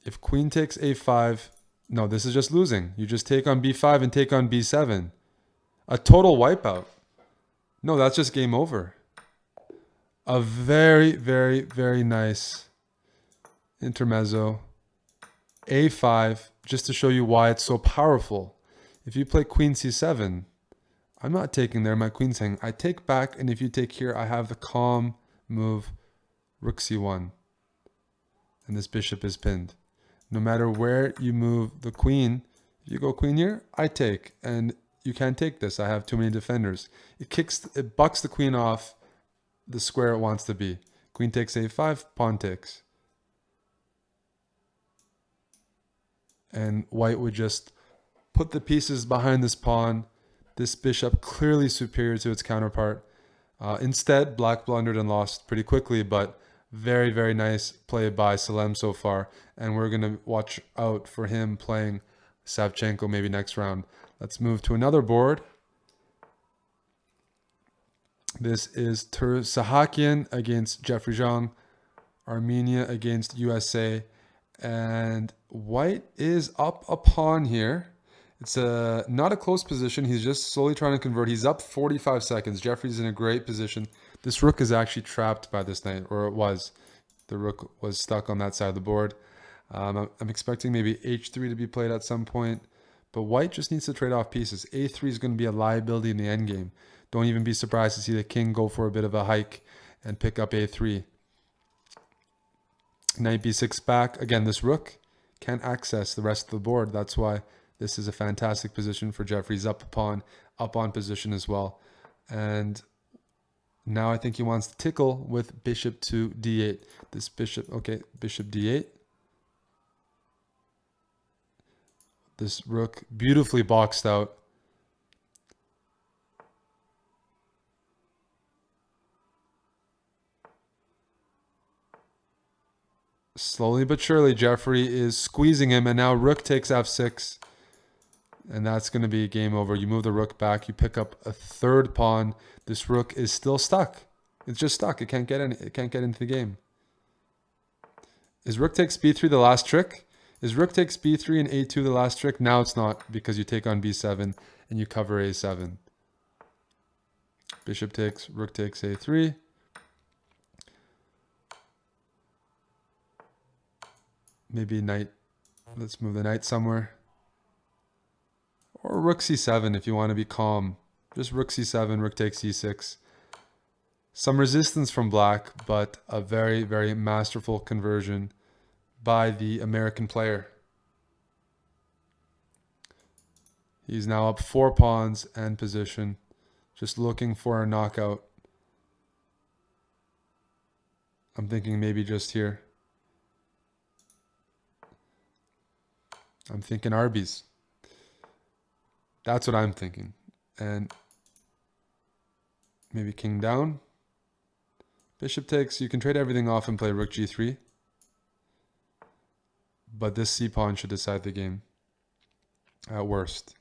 If queen takes a5, no, this is just losing. You just take on b5 and take on b7. A total wipeout. No, that's just game over. A very, very, very nice intermezzo. a5, just to show you why it's so powerful. If you play queen c7, I'm not taking there, my queen's hanging. I take back, and if you take here, I have the calm move, rook c1. And this bishop is pinned. No matter where you move the queen, if you go queen here, I take. And you can't take this. I have too many defenders. It bucks the queen off the square it wants to be. Queen takes a5, pawn takes. And white would just put the pieces behind this pawn. This bishop clearly superior to its counterpart. Instead, black blundered and lost pretty quickly, but very, very nice play by Salem so far. And we're going to watch out for him playing Savchenko maybe next round. Let's move to another board. This is Sahakian against Jeffrey Zhang. Armenia against USA. And white is up a pawn here. It's not a close position. He's just slowly trying to convert. He's up 45 seconds. Jeffrey's in a great position. This rook is actually trapped by this knight, or it was. The rook was stuck on that side of the board. I'm expecting maybe h3 to be played at some point, but white just needs to trade off pieces. a3 is going to be a liability in the endgame. Don't even be surprised to see the king go for a bit of a hike and pick up a3. Knight b6 back. Again, this rook can't access the rest of the board. That's why this is a fantastic position for Jeffrey's up pawn, up on position as well. And now I think he wants to tickle with bishop to d8. This bishop, okay, bishop d8. This rook beautifully boxed out. Slowly but surely, Jeffrey is squeezing him, and now rook takes f6. And that's going to be game over. You move the rook back. You pick up a third pawn. This rook is still stuck. It's just stuck. It can't get into the game. Is rook takes b3 the last trick? Is rook takes b3 and a2 the last trick? Now it's not, because you take on b7 and you cover a7. Bishop takes, rook takes a3. Maybe knight. Let's move the knight somewhere. Or rook c7 if you want to be calm. Just rook c7, rook takes e6. Some resistance from black, but a very, very masterful conversion by the American player. He's now up 4 pawns and position, just looking for a knockout. I'm thinking maybe just here. I'm thinking Arby's. That's what I'm thinking. And maybe king down. Bishop takes. You can trade everything off and play rook g3. But this c-pawn should decide the game. At worst.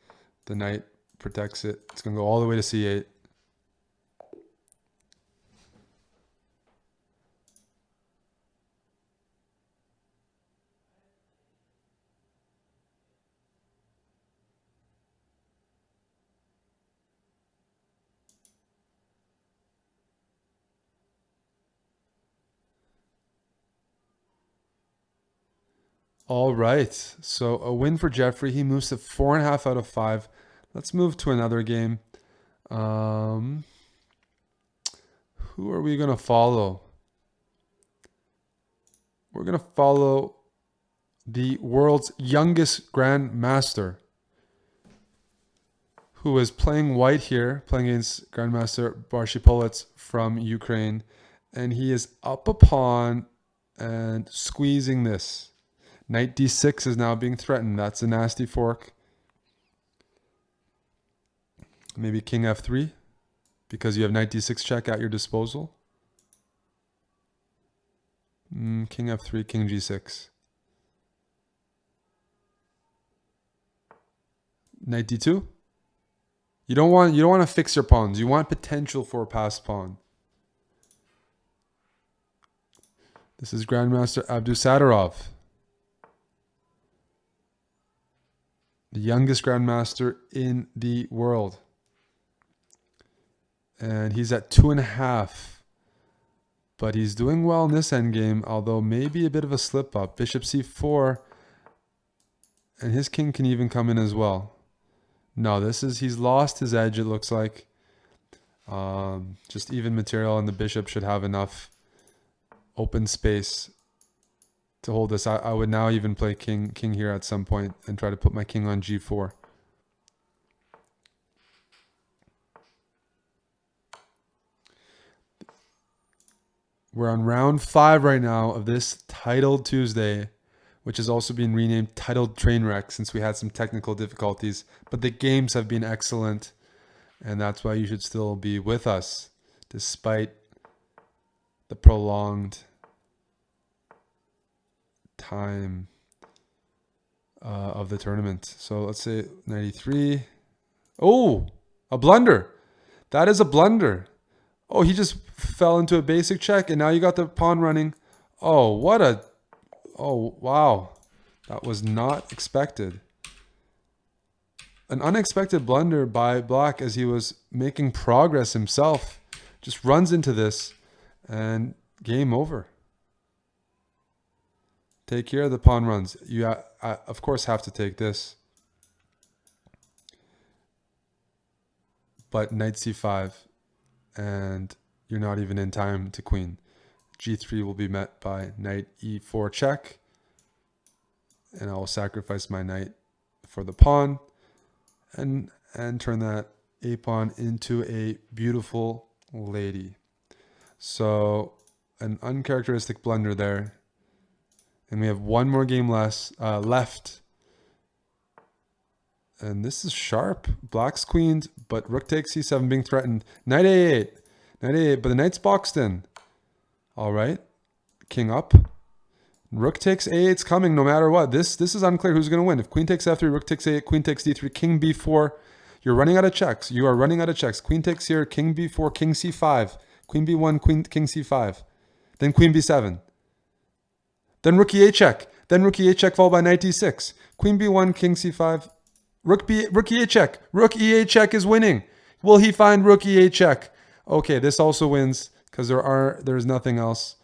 The knight protects it. It's going to go all the way to c8. All right, so a win for Jeffrey. He moves to 4.5 out of 5. Let's move to another game. Who are we going to follow? We're going to follow the world's youngest grandmaster, who is playing white here, playing against Grandmaster Barshipolitz from Ukraine. And he is up a pawn and squeezing this. Knight d6 is now being threatened. That's a nasty fork. Maybe king f3, because you have knight d6 check at your disposal. King f3, king g6. Knight d2. You don't want to fix your pawns. You want potential for a passed pawn. This is Grandmaster Abdusadarov, the youngest grandmaster in the world. And he's at 2.5. But he's doing well in this endgame, although maybe a bit of a slip up. Bishop c4. And his king can even come in as well. No, he's lost his edge, it looks like. Just even material, and the bishop should have enough open space to hold this. I would now even play king here at some point and try to put my king on g4. We're on round 5 right now of this Titled Tuesday, which is also being renamed Titled Trainwreck since we had some technical difficulties. But the games have been excellent, and that's why you should still be with us despite the prolonged time of the tournament. So let's say 93. Oh, a blunder. That is a blunder. Oh, he just fell into a basic check, and now you got the pawn running. Oh, wow. That was not expected. An unexpected blunder by black as he was making progress himself. just runs into this, and game over. Take care, the pawn runs. You, of course, have to take this. But knight c5, and you're not even in time to queen. g3 will be met by knight e4 check, and I will sacrifice my knight for the pawn, and turn that a pawn into a beautiful lady. So an uncharacteristic blunder there. And we have one more game left. And this is sharp. Black's queened, but rook takes c7 being threatened. Knight a8. Knight a8, but the knight's boxed in. All right. King up. Rook takes a8's coming no matter what. This is unclear who's going to win. If queen takes f3, rook takes a8, queen takes d3, king b4. You're running out of checks. You are running out of checks. Queen takes here, king b4, king c5. Queen b1, king c5. Then queen b7. Then rook e8 check. Then rook e8 check followed by knight d6. Queen b1, king c5. Rook e8 check. Rook e8 check is winning. Will he find rook e8 check? Okay, this also wins because there's nothing else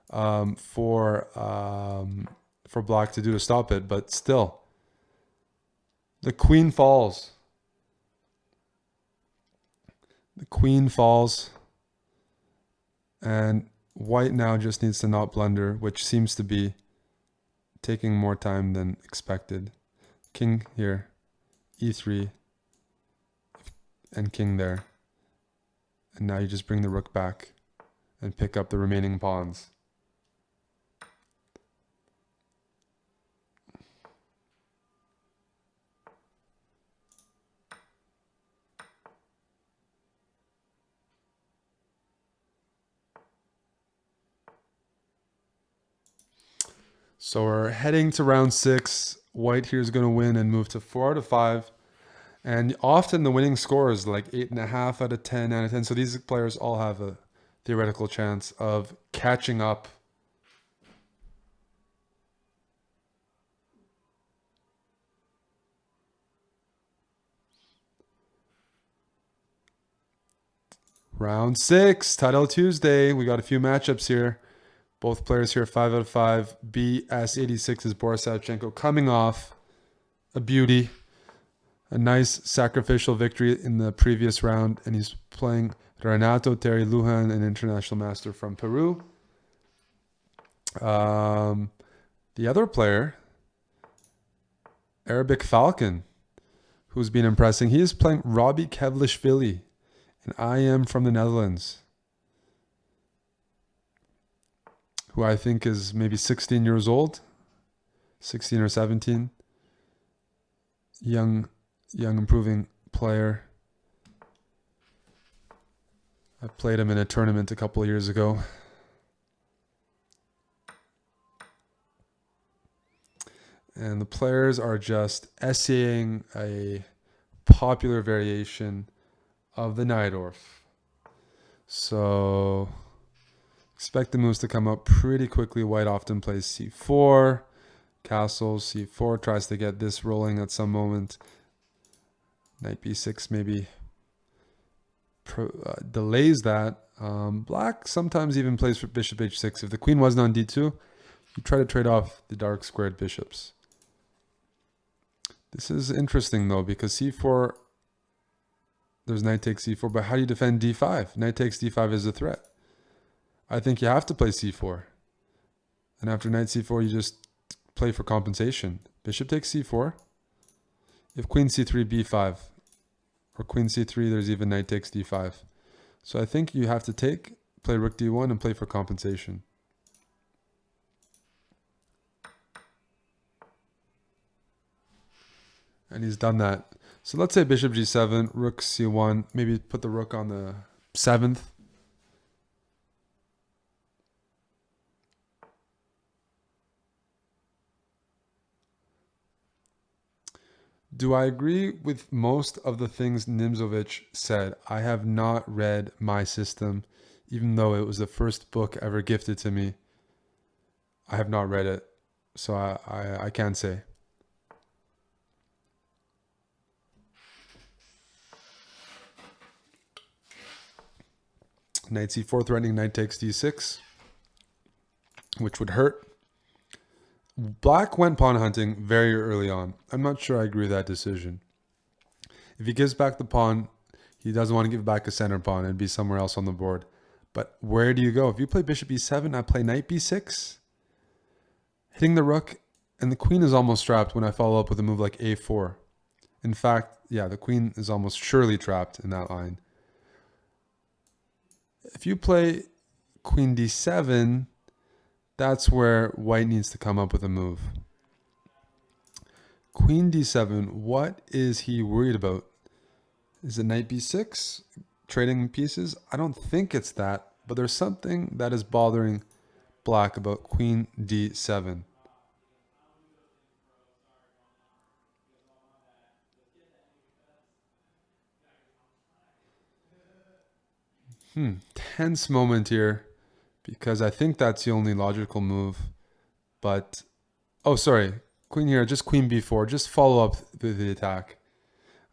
for black to do to stop it. But still, the queen falls. The queen falls, and white now just needs to not blunder, which seems to be taking more time than expected. King here, e3, and king there. And now you just bring the rook back and pick up the remaining pawns. So we're heading to round 6. White here is going to win and move to 4 out of 5. And often the winning score is like 8.5 out of 10 out of 10. So these players all have a theoretical chance of catching up. Round 6, Title Tuesday. We got a few matchups here. Both players here 5 out of 5. BS86 is Boris Savchenko coming off a beauty. A nice sacrificial victory in the previous round. And he's playing Renato Terry Lujan, an international master from Peru. The other player, Arabic Falcon, who's been impressing. He is playing Robbie Kevlishvili, and I am from the Netherlands, who I think is maybe 16 years old, 16 or 17. Young improving player. I played him in a tournament a couple of years ago. And the players are just essaying a popular variation of the Najdorf. So expect the moves to come up pretty quickly. White often plays c4, castle, c4, tries to get this rolling at some moment. Knight b6 maybe delays that. Black sometimes even plays for bishop h6. If the queen wasn't on d2, you try to trade off the dark squared bishops. This is interesting though, because c4, there's knight takes c4, but how do you defend d5? Knight takes d5 is a threat. I think you have to play c4. And after knight c4, you just play for compensation. Bishop takes c4. If queen c3, b5. Or queen c3, there's even knight takes d5. So I think you have to play rook d1 and play for compensation. And he's done that. So let's say bishop g7, rook c1, maybe put the rook on the 7th. Do I agree with most of the things Nimzovich said? I have not read My System, even though it was the first book ever gifted to me. I have not read it, so I can't say. Knight c4 threatening knight takes d6, which would hurt. Black went pawn hunting very early on. I'm not sure I agree with that decision. If he gives back the pawn, he doesn't want to give back a center pawn and be somewhere else on the board. But where do you go? If you play bishop e7, I play knight b6, hitting the rook, and the queen is almost trapped when I follow up with a move like a4. In fact, yeah, the queen is almost surely trapped in that line. If you play queen d7, that's where white needs to come up with a move. Queen d7, what is he worried about? Is it knight b6? Trading pieces? I don't think it's that, but there's something that is bothering black about queen d7. Tense moment here, because I think that's the only logical move. But, oh, sorry, queen here, just queen b4, just follow up the attack.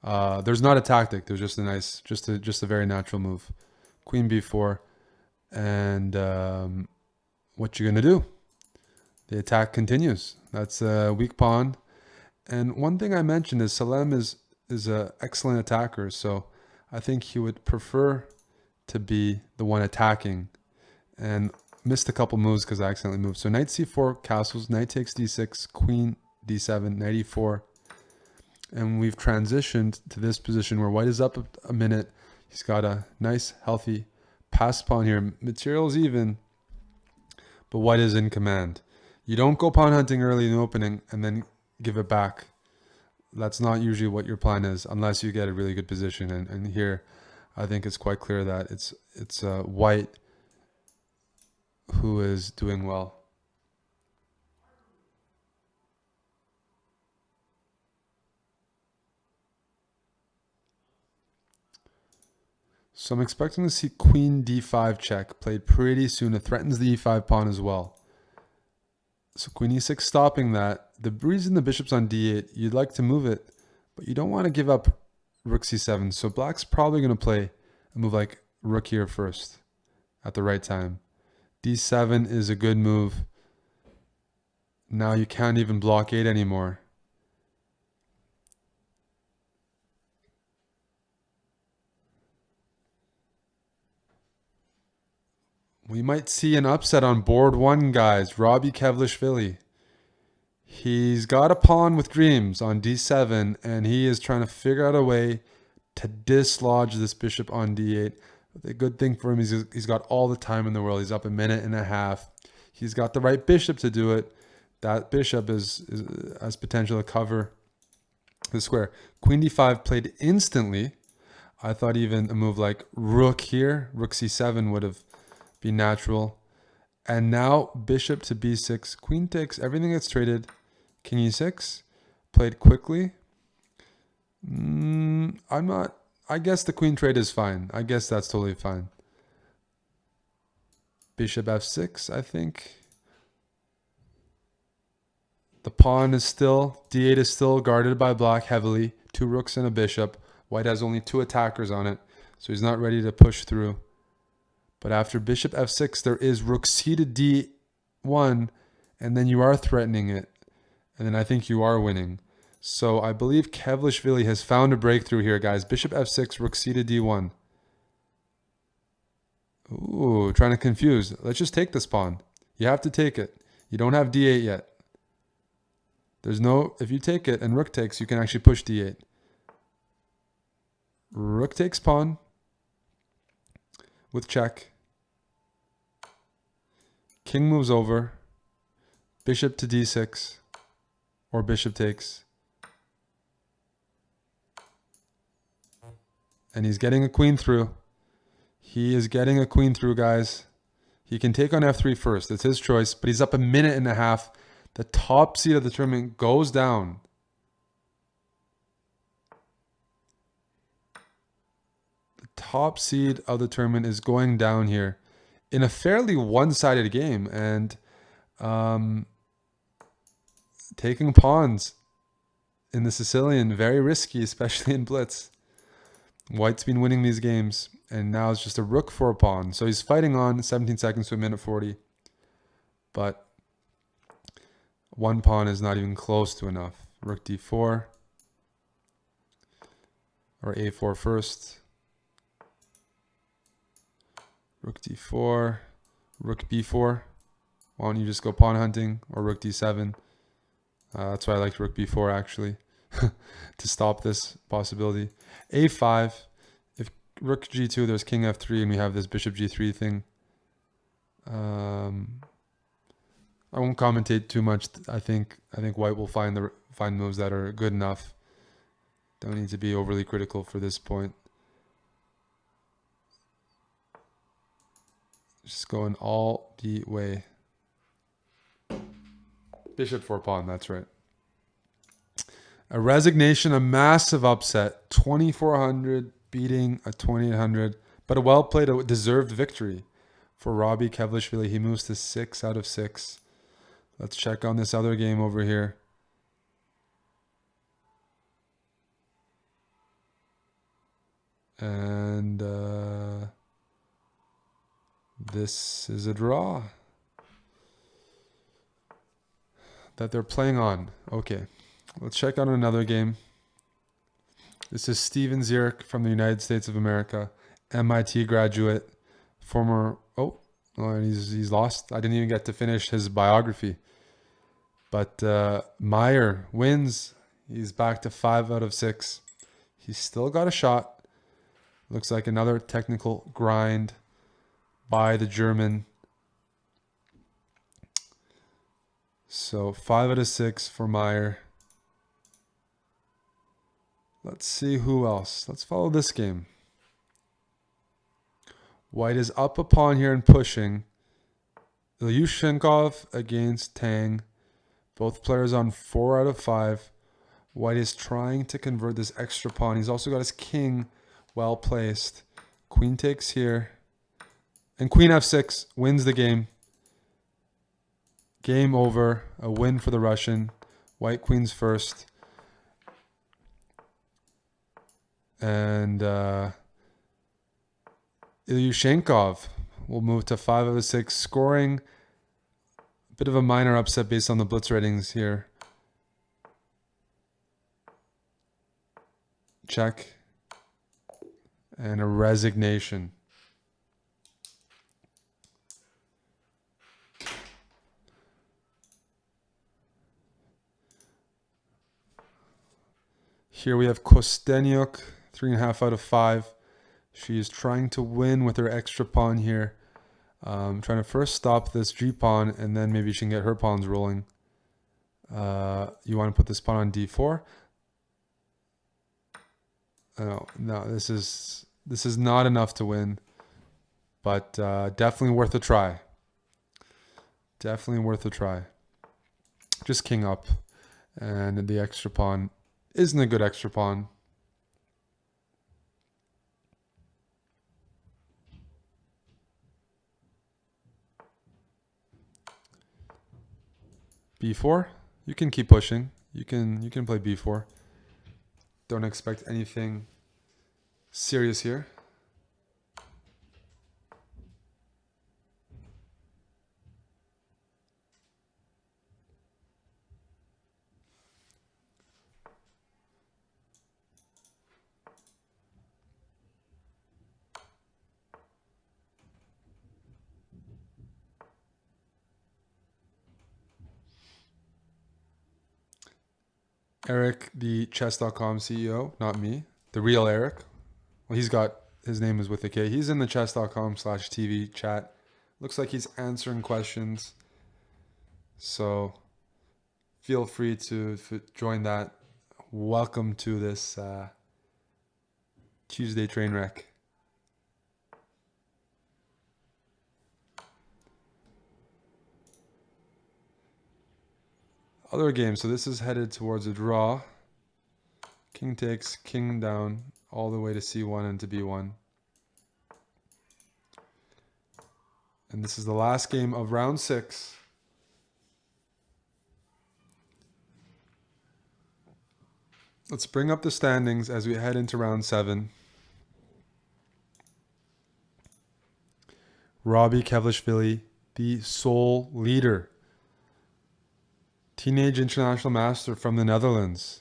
There's not a tactic. There's just a nice, just a very natural move. Queen b4, and what you're gonna do? The attack continues. That's a weak pawn. And one thing I mentioned is Salem is an excellent attacker, so I think he would prefer to be the one attacking, and missed a couple moves because I accidentally moved. So knight c4 castles, knight takes d6, queen d7, knight e4. And we've transitioned to this position where white is up a minute. He's got a nice, healthy pass pawn here. Material's even, but white is in command. You don't go pawn hunting early in the opening and then give it back. That's not usually what your plan is, unless you get a really good position. And here, I think it's quite clear that it's white who is doing well. So I'm expecting to see queen d5 check played pretty soon. It threatens the e5 pawn as well. So queen e6 stopping that. The reason the bishop's on d8, you'd like to move it, but you don't want to give up rook c7. So black's probably going to play a move like rook here first at the right time. d7 is a good move. Now you can't even blockade anymore. We might see an upset on board one, guys. Robbie Kevlishvili. He's got a pawn with dreams on d7, and he is trying to figure out a way to dislodge this bishop on d8. The good thing for him is he's got all the time in the world. He's up a minute and a half. He's got the right bishop to do it. That bishop has potential to cover the square. Queen d5 played instantly. I thought even a move like rook here, rook c7 would have be natural. And now bishop to b6, queen takes, everything gets traded. King e6 played quickly. I guess the queen trade is fine. I guess that's totally fine. Bishop f6, I think. The pawn is still, d8 is still guarded by black heavily. 2 rooks and a bishop. White has only 2 attackers on it, so he's not ready to push through. But after bishop f6, there is rook c to d1, and then you are threatening it. And then I think you are winning. So I believe Kevlishvili has found a breakthrough here, guys. Bishop f6, rook c to d1. Ooh, trying to confuse. Let's just take this pawn. You have to take it. You don't have d8 yet. There's no, if you take it and rook takes, you can actually push d8. Rook takes pawn with check. King moves over. Bishop to d6 or bishop takes. And he's getting a queen through. He is getting a queen through, guys. He can take on f3 first. It's his choice, but he's up a minute and a half. The top seed of the tournament goes down. The top seed of the tournament is going down here in a fairly one-sided game, and taking pawns in the Sicilian, very risky, especially in blitz. White's been winning these games, and now it's just a rook for a pawn. So he's fighting on 17 seconds to a minute 40, but one pawn is not even close to enough. Rook d4, or a4 first. Rook d4, rook b4. Why don't you just go pawn hunting, or rook d7? That's why I like rook b4 actually, to stop this possibility. a5. If rook g2, there's king f3, and we have this bishop g3 thing. I won't commentate too much. I think White will find moves that are good enough. Don't need to be overly critical for this point. Just going all the way. Bishop for pawn, that's right. A resignation, a massive upset. 2,400 beating a 2,800. But a well-played, a deserved victory for Robbie Kevlishvili. He moves to 6 out of 6. Let's check on this other game over here. And this is a draw that they're playing on. Okay, let's check out another game. This is Steven Zierk from the United States of America, MIT graduate, former. Oh, he's lost. I didn't even get to finish his biography. But Meyer wins. He's back to 5 out of 6. He's still got a shot. Looks like another technical grind by the German. So 5 out of 6 for Meyer. Let's see who else. Let's follow this game. White is up a pawn here and pushing. Ilyushenkov against Tang. Both players on 4 out of 5. White is trying to convert this extra pawn. He's also got his king well placed. Queen takes here. And queen f6 wins the game. Game over. A win for the Russian. White queen's first. And Ilyushenkov will move to 5 out of 6, scoring a bit of a minor upset based on the blitz ratings here. Check. And a resignation. Here we have Kostenyuk, 3.5 out of 5. She is trying to win with her extra pawn here. Trying to first stop this G pawn, and then maybe she can get her pawns rolling. You want to put this pawn on d4. No, this is not enough to win, but definitely worth a try. Definitely worth a try. Just king up, and the extra pawn isn't a good extra pawn. b4. You can keep pushing. You can play b4. Don't expect anything serious here. Eric, the Chess.com CEO, not me, the real Eric. Well, his name is with a K. He's in the Chess.com/TV chat. Looks like he's answering questions. So feel free to join that. Welcome to this Tuesday train wreck. Other game, so this is headed towards a draw. King takes, king down, all the way to c1 and to b1. And this is the last game of round 6. Let's bring up the standings as we head into round 7. Robbie Kevlishvili, the sole leader. Teenage international master from the Netherlands.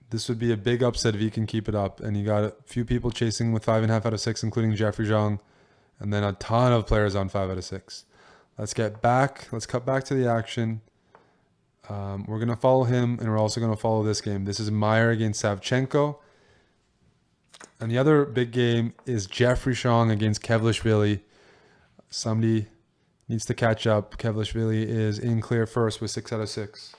This would be a big upset if he can keep it up. And you got a few people chasing with 5.5 out of 6, including Jeffrey Zhang. And then a ton of players on 5 out of 6. Let's get back. Let's cut back to the action. We're going to follow him, and we're also going to follow this game. This is Meyer against Savchenko. And the other big game is Jeffrey Zhang against Kevlishvili. Somebody needs to catch up. Kevlishvili is in clear first with 6 out of 6.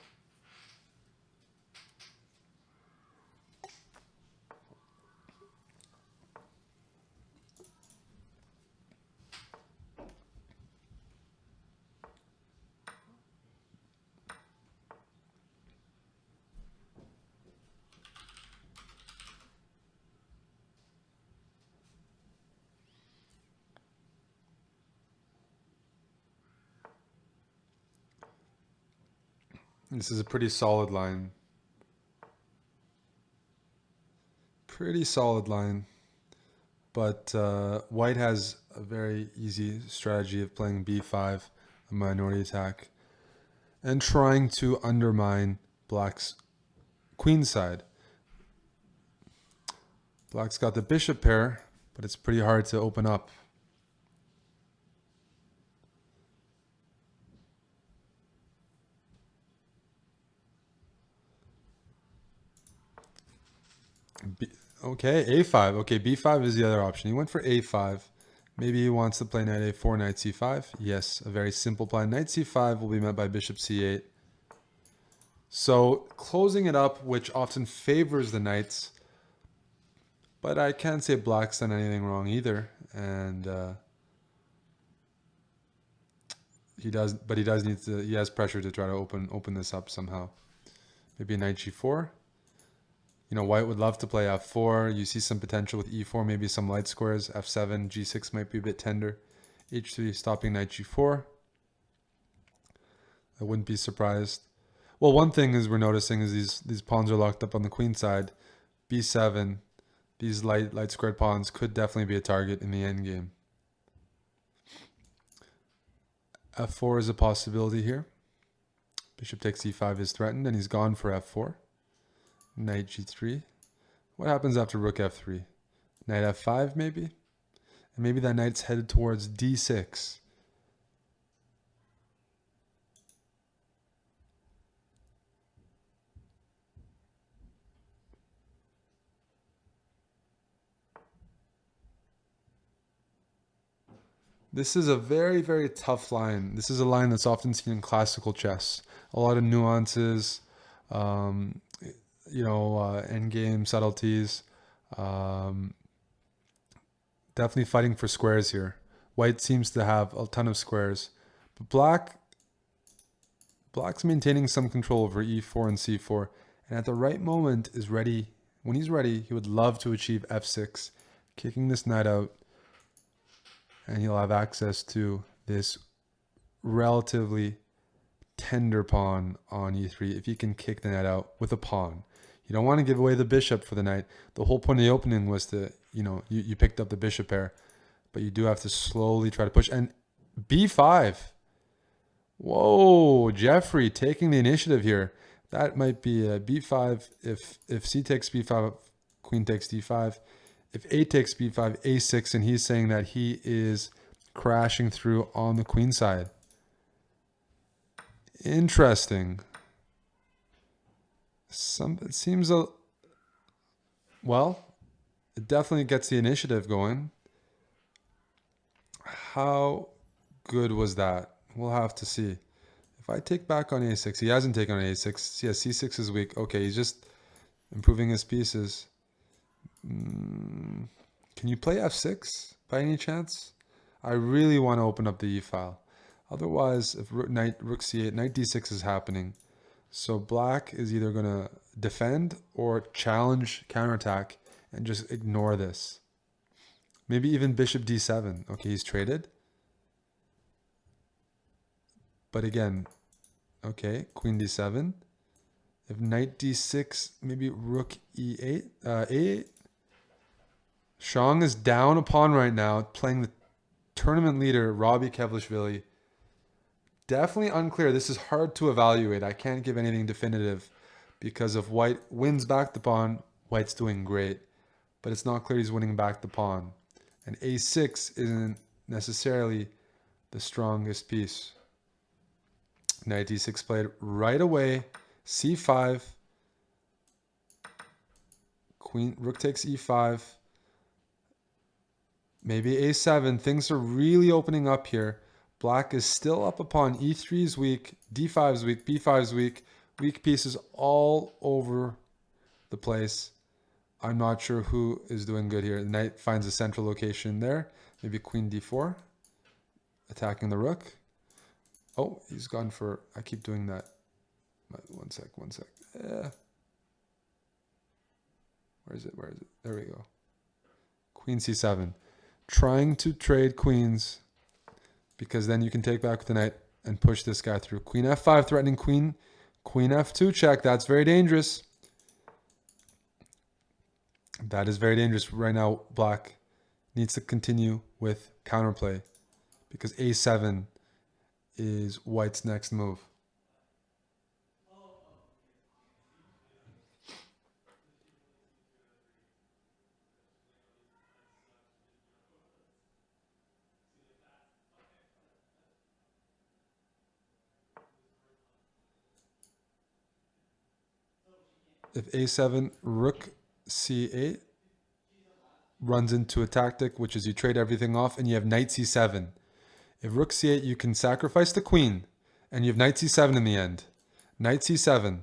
This is a pretty solid line. Pretty solid line. But White has a very easy strategy of playing b5, a minority attack, and trying to undermine Black's queen side. Black's got the bishop pair, but it's pretty hard to open up. Okay, a5. Okay, b5 is the other option. He went for a5. Maybe he wants to play knight a4, knight c5. Yes, a very simple plan. Knight c5 will be met by bishop c8. So closing it up, which often favors the knights. But I can't say Black's done anything wrong either. And he does need to. He has pressure to try to open this up somehow. Maybe knight g4. You know, White would love to play f4. You see some potential with e4, maybe some light squares. f7, g6 might be a bit tender. h3 stopping knight g4. I wouldn't be surprised. Well, one thing is we're noticing is these pawns are locked up on the queen side. b7, these light squared pawns could definitely be a target in the endgame. f4 is a possibility here. Bishop takes e5 is threatened, and he's gone for f4. Knight g3. What happens after rook f3? Knight f5 maybe? And maybe that knight's headed towards d6. This is a very, very tough line. This is a line that's often seen in classical chess. A lot of nuances, endgame subtleties. Definitely fighting for squares here. White seems to have a ton of squares. But Black's maintaining some control over e4 and c4. And at the right moment is ready. When he's ready, he would love to achieve f6, kicking this knight out. And he'll have access to this relatively tender pawn on e3 if he can kick the knight out with a pawn. You don't want to give away the bishop for the knight. The whole point of the opening was to, you picked up the bishop pair, but you do have to slowly try to push. And b5. Whoa, Jeffrey taking the initiative here. That might be a b5 if c takes b5, queen takes d5. If a takes b5, a6, and he's saying that he is crashing through on the queen side. Interesting. It seems well, it definitely gets the initiative going. How good was that? We'll have to see. If I take back on a6, he hasn't taken on a6. Yeah, c6 is weak. Okay, he's just improving his pieces. Can you play f6 by any chance? I really want to open up the e file. Otherwise, if rook c8, knight d6 is happening. So Black is either going to defend or challenge, counterattack, and just ignore this. Maybe even bishop d7. Okay, he's traded. But again, okay, queen d7. If knight d6, maybe rook e8, a8. Shang is down a pawn right now, playing the tournament leader, Robbie Kevlishvili. Definitely unclear. This is hard to evaluate. I can't give anything definitive because if white wins back the pawn, white's doing great. But it's not clear he's winning back the pawn. And a6 isn't necessarily the strongest piece. Knight d6 played right away. c5. Rook takes e5. Maybe a7. Things are really opening up here. Black is still up a pawn. e3 is weak. d5 is weak. b5 is weak. Weak pieces all over the place. I'm not sure who is doing good here. The knight finds a central location there. Maybe queen d4. Attacking the rook. Oh, he's gone for... I keep doing that. One sec. Where is it? There we go. Queen c7. Trying to trade queens because then you can take back with the knight and push this guy through. Queen f5 threatening queen. Queen f2 check. That's very dangerous. That is very dangerous. Right now, black needs to continue with counterplay because a7 is white's next move. If a7, rook c8 runs into a tactic, which is you trade everything off and you have knight c7. If rook c8, you can sacrifice the queen and you have knight c7 in the end. Knight c7.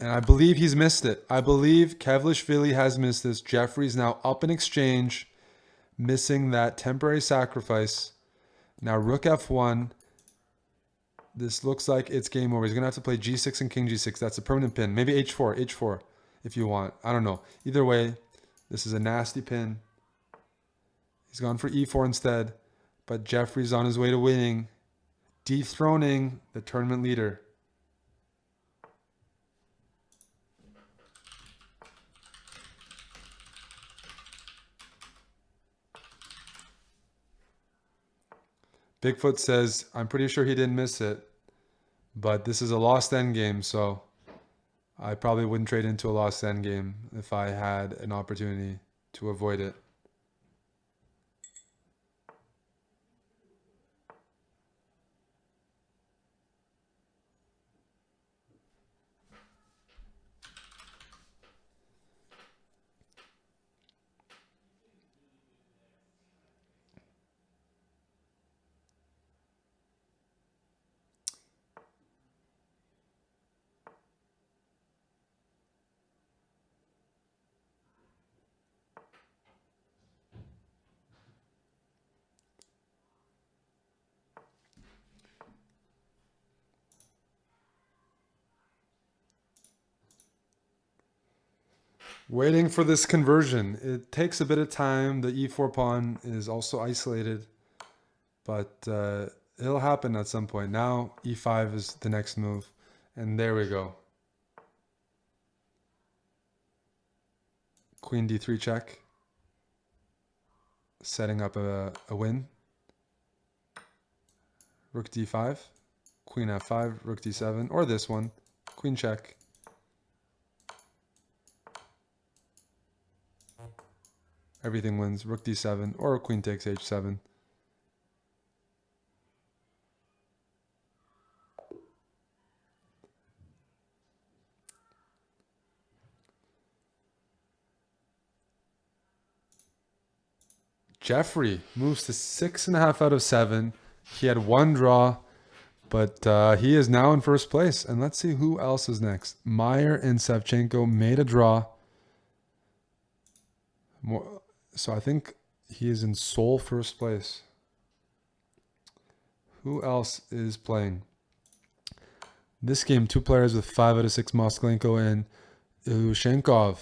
And I believe he's missed it. I believe Kevlishvili has missed this. Jeffrey's now up in exchange, missing that temporary sacrifice. Now rook f1. This looks like it's game over. He's going to have to play g6 and king g6. That's a permanent pin. Maybe h4 if you want. I don't know. Either way, this is a nasty pin. He's gone for e4 instead. But Jeffrey's on his way to winning, dethroning the tournament leader. Bigfoot says, I'm pretty sure he didn't miss it, but this is a lost endgame, so I probably wouldn't trade into a lost endgame if I had an opportunity to avoid it. Waiting for this conversion. It takes a bit of time. The e4 pawn is also isolated, but it'll happen at some point. Now e5 is the next move, and there we go. Queen d3 check, setting up a win. Rook d5, queen f5, rook d7, or this one, queen check. Everything wins. Rook d7 or queen takes h7. Jeffrey moves to 6.5 out of 7. He had one draw, but he is now in first place. And let's see who else is next. Meyer and Savchenko made a draw. So I think he is in sole first place. Who else is playing? This game, 2 players with 5 out of 6, Mosklenko and Ushenkov.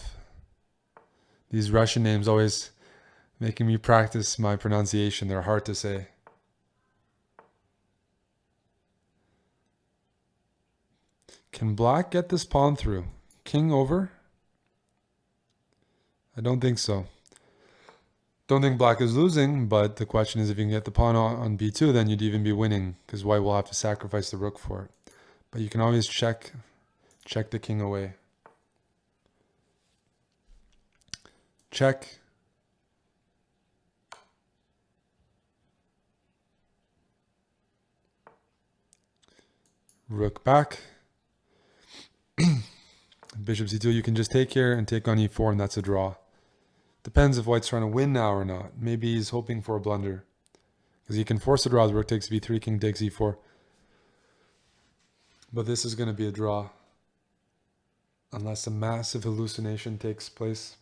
These Russian names always making me practice my pronunciation. They're hard to say. Can black get this pawn through? King over? I don't think so. Don't think black is losing, but the question is if you can get the pawn on b2, then you'd even be winning, because white will have to sacrifice the rook for it. But you can always check the king away. Check. Rook back. Bishop c2, you can just take here and take on e4, and that's a draw. Depends if white's trying to win now or not. Maybe he's hoping for a blunder, because he can force a draw. Rook takes b3, king takes e4. But this is going to be a draw, unless a massive hallucination takes place.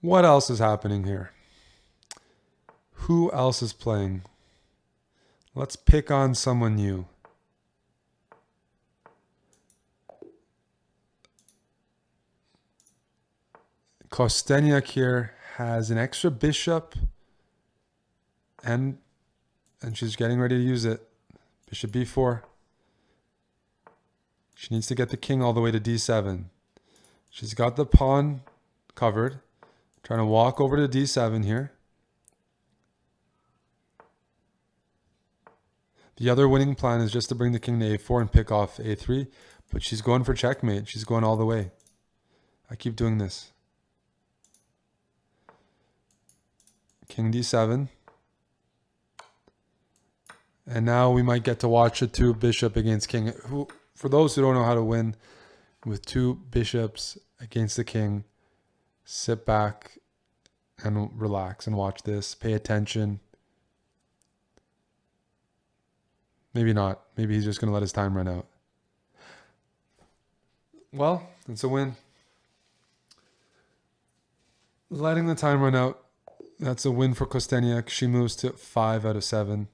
What else is happening here? Who else is playing? Let's pick on someone new. Kosteniuk here has an extra bishop, and she's getting ready to use it. Bishop b4. She needs to get the king all the way to d7. She's got the pawn covered. Trying to walk over to d7 here. The other winning plan is just to bring the king to a4 and pick off a3. But she's going for checkmate. She's going all the way. I keep doing this. King d7. And now we might get to watch a two bishop against king. Who, for those who don't know how to win with two bishops against the king, sit back and relax and watch this. Pay attention. Maybe not. Maybe he's just going to let his time run out. Well, it's a win. Letting the time run out. That's a win for Kosteniuk. She moves to 5 out of 7.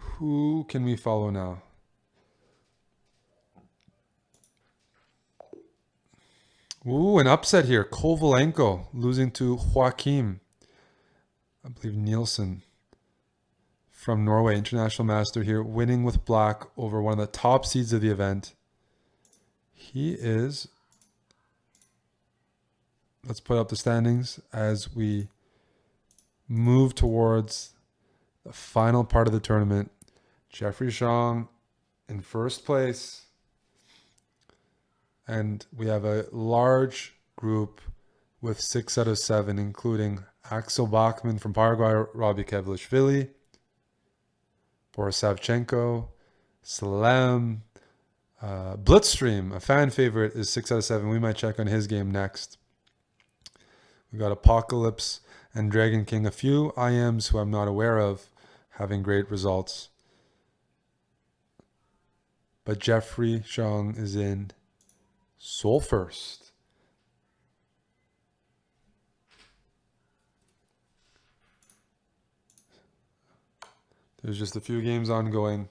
Who can we follow now? Ooh, an upset here. Kovalenko losing to Joachim. I believe Nielsen from Norway, international master here, winning with black over one of the top seeds of the event. He is... Let's put up the standings as we move towards the final part of the tournament. Jeffrey Zhang in first place. And we have a large group with 6 out of 7, including Axel Bachmann from Paraguay, Robbie Kevlishvili, Boris Savchenko, Salem, Blitzstream, a fan favorite, is 6 out of 7. We might check on his game next. We got Apocalypse and Dragon King, a few IMs who I'm not aware of, having great results. But Jeffrey Zhang is in sole first. There's just a few games ongoing.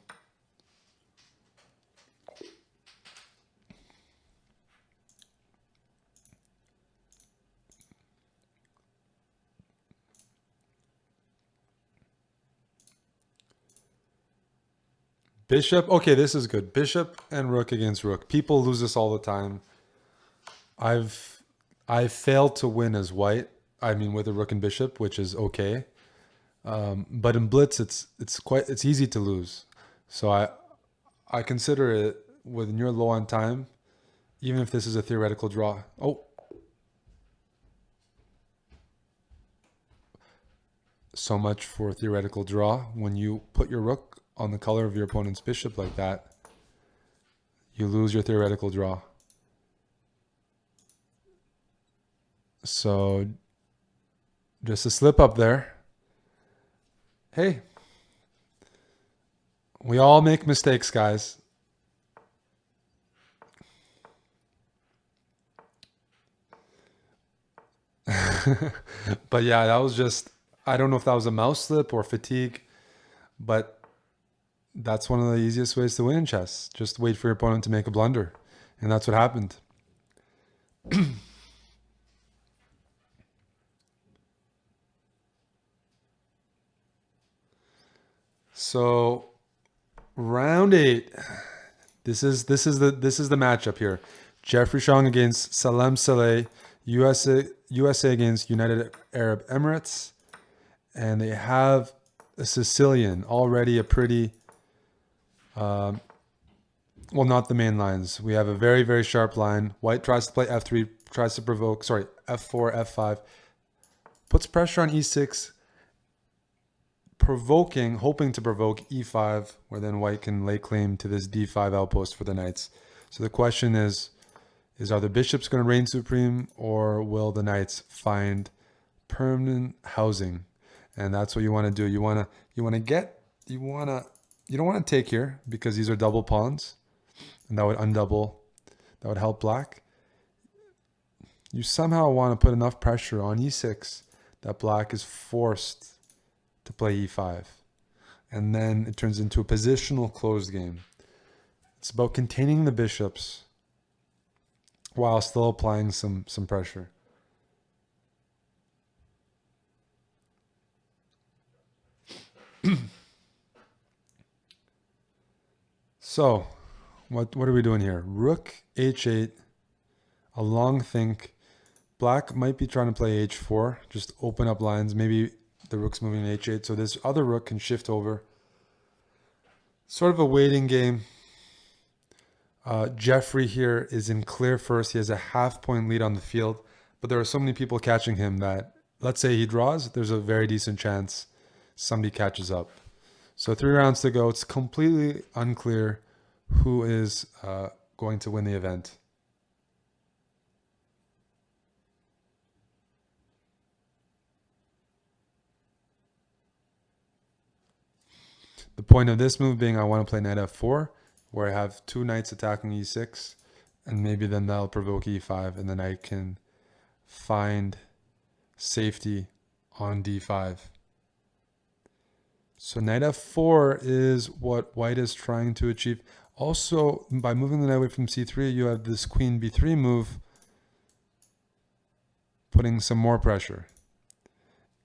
Bishop. Okay, this is good. Bishop and rook against rook. People lose this all the time. I've failed to win as white. I mean, with a rook and bishop, which is okay. But in blitz, it's easy to lose. So I consider it, when you're low on time, even if this is a theoretical draw. Oh. So much for theoretical draw. When you put your rook on the color of your opponent's bishop like that, you lose your theoretical draw. So just a slip up there. Hey, we all make mistakes, guys. But yeah, that was just, I don't know if that was a mouse slip or fatigue, but that's one of the easiest ways to win in chess. Just wait for your opponent to make a blunder. And that's what happened. So round 8. This is the matchup here. Jeffrey Chong against Salem Saleh, USA against United Arab Emirates, and they have a Sicilian, already a pretty well, not the main lines. We have a very, very sharp line. White tries to play f3, tries to provoke, sorry, f4, f5, puts pressure on e6, provoking, hoping to provoke e5, where then white can lay claim to this d5 outpost for the knights. So the question is are the bishops going to reign supreme, or will the knights find permanent housing? And that's what you want to do. You don't want to take here because these are double pawns, and that would undouble, that would help black. You somehow want to put enough pressure on e6 that black is forced to play e5. And then it turns into a positional closed game. It's about containing the bishops while still applying some pressure. So, what are we doing here? Rook h8, a long think. Black might be trying to play h4, just open up lines. Maybe the rook's moving to h8, so this other rook can shift over. Sort of a waiting game. Jeffrey here is in clear first. He has a half-point lead on the field, but there are so many people catching him that, let's say he draws, there's a very decent chance somebody catches up. So 3 rounds to go. It's completely unclear who is going to win the event. The point of this move being I want to play knight f4, where I have 2 knights attacking e6, and maybe then that'll provoke e5, and the knight can find safety on d5. So knight f4 is what white is trying to achieve. Also, by moving the knight away from c3, you have this queen b3 move, putting some more pressure.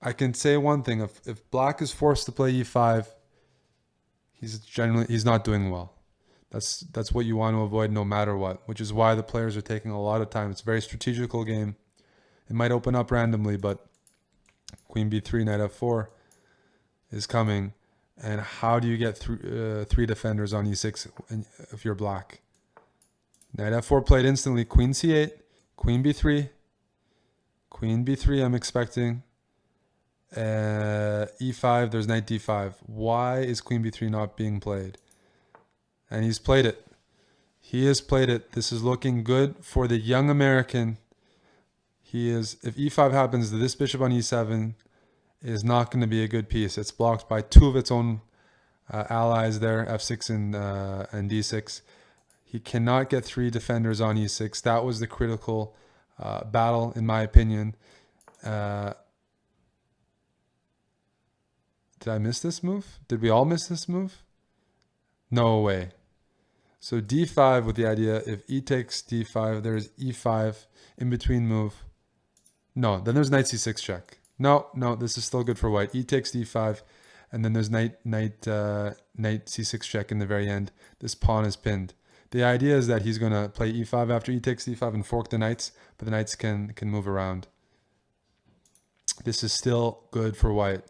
I can say one thing, if black is forced to play e5, he's not doing well. That's what you want to avoid no matter what, which is why the players are taking a lot of time. It's a very strategical game. It might open up randomly, but queen b3, knight f4 is coming. And how do you get 3 defenders on e6 if you're black? Knight f4 played instantly. Queen c8, queen b3, queen b3 I'm expecting. E5, there's knight d5. Why is queen b3 not being played? And he's played it. He has played it. This is looking good for the young American. If e5 happens, this bishop on e7 is not going to be a good piece. It's blocked by 2 of its own allies there, f6 and d6. He cannot get 3 defenders on e6. That was the critical battle, in my opinion. Did I miss this move? Did we all miss this move? No way. So d5 with the idea, if e takes d5, there's e5 in between move. No, then there's knight c6 check. No, this is still good for white. E takes d5, and then there's knight c6 check in the very end. This pawn is pinned. The idea is that he's going to play e5 after e takes d5 and fork the knights, but the knights can move around. This is still good for white.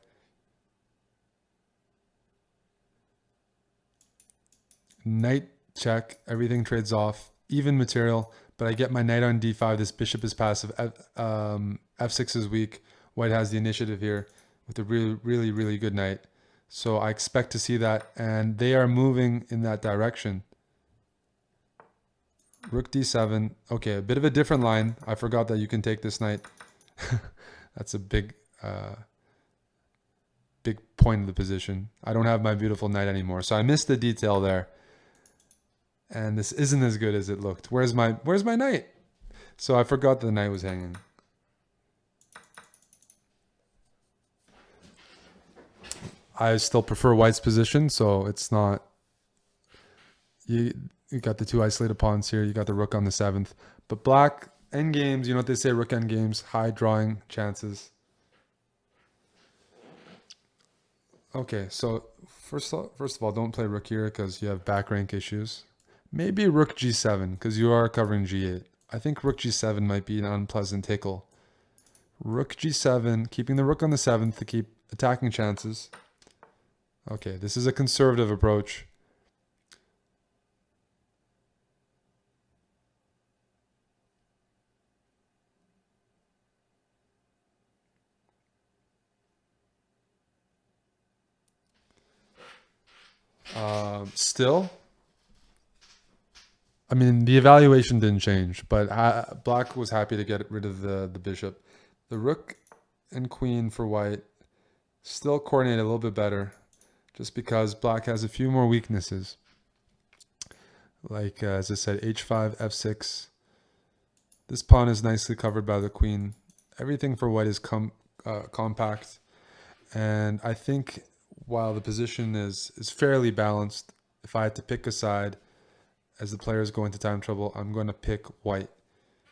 Knight check, everything trades off, even material, but I get my knight on d5. This bishop is passive. f6 is weak. White has the initiative here with a really, really, really good knight. So I expect to see that, and they are moving in that direction. Rook d7. Okay, a bit of a different line. I forgot that you can take this knight. That's a big point of the position. I don't have my beautiful knight anymore, so I missed the detail there. And this isn't as good as it looked. Where's my knight? So I forgot the knight was hanging. I still prefer white's position, so it's not... You got the 2 isolated pawns here. You got the rook on the 7th. But black endgames, you know what they say, rook endgames, high drawing chances. Okay, so first of all, don't play rook here because you have back rank issues. Maybe rook g7 because you are covering g8. I think rook g7 might be an unpleasant tickle. Rook g7, keeping the rook on the 7th to keep attacking chances. Okay, this is a conservative approach. Still, I mean, the evaluation didn't change, but black was happy to get rid of the bishop. The rook and queen for white still coordinate a little bit better, just because black has a few more weaknesses. Like, as I said, h5, f6. This pawn is nicely covered by the queen. Everything for white is compact. And I think while the position is fairly balanced, if I had to pick a side as the players go into time trouble, I'm going to pick white.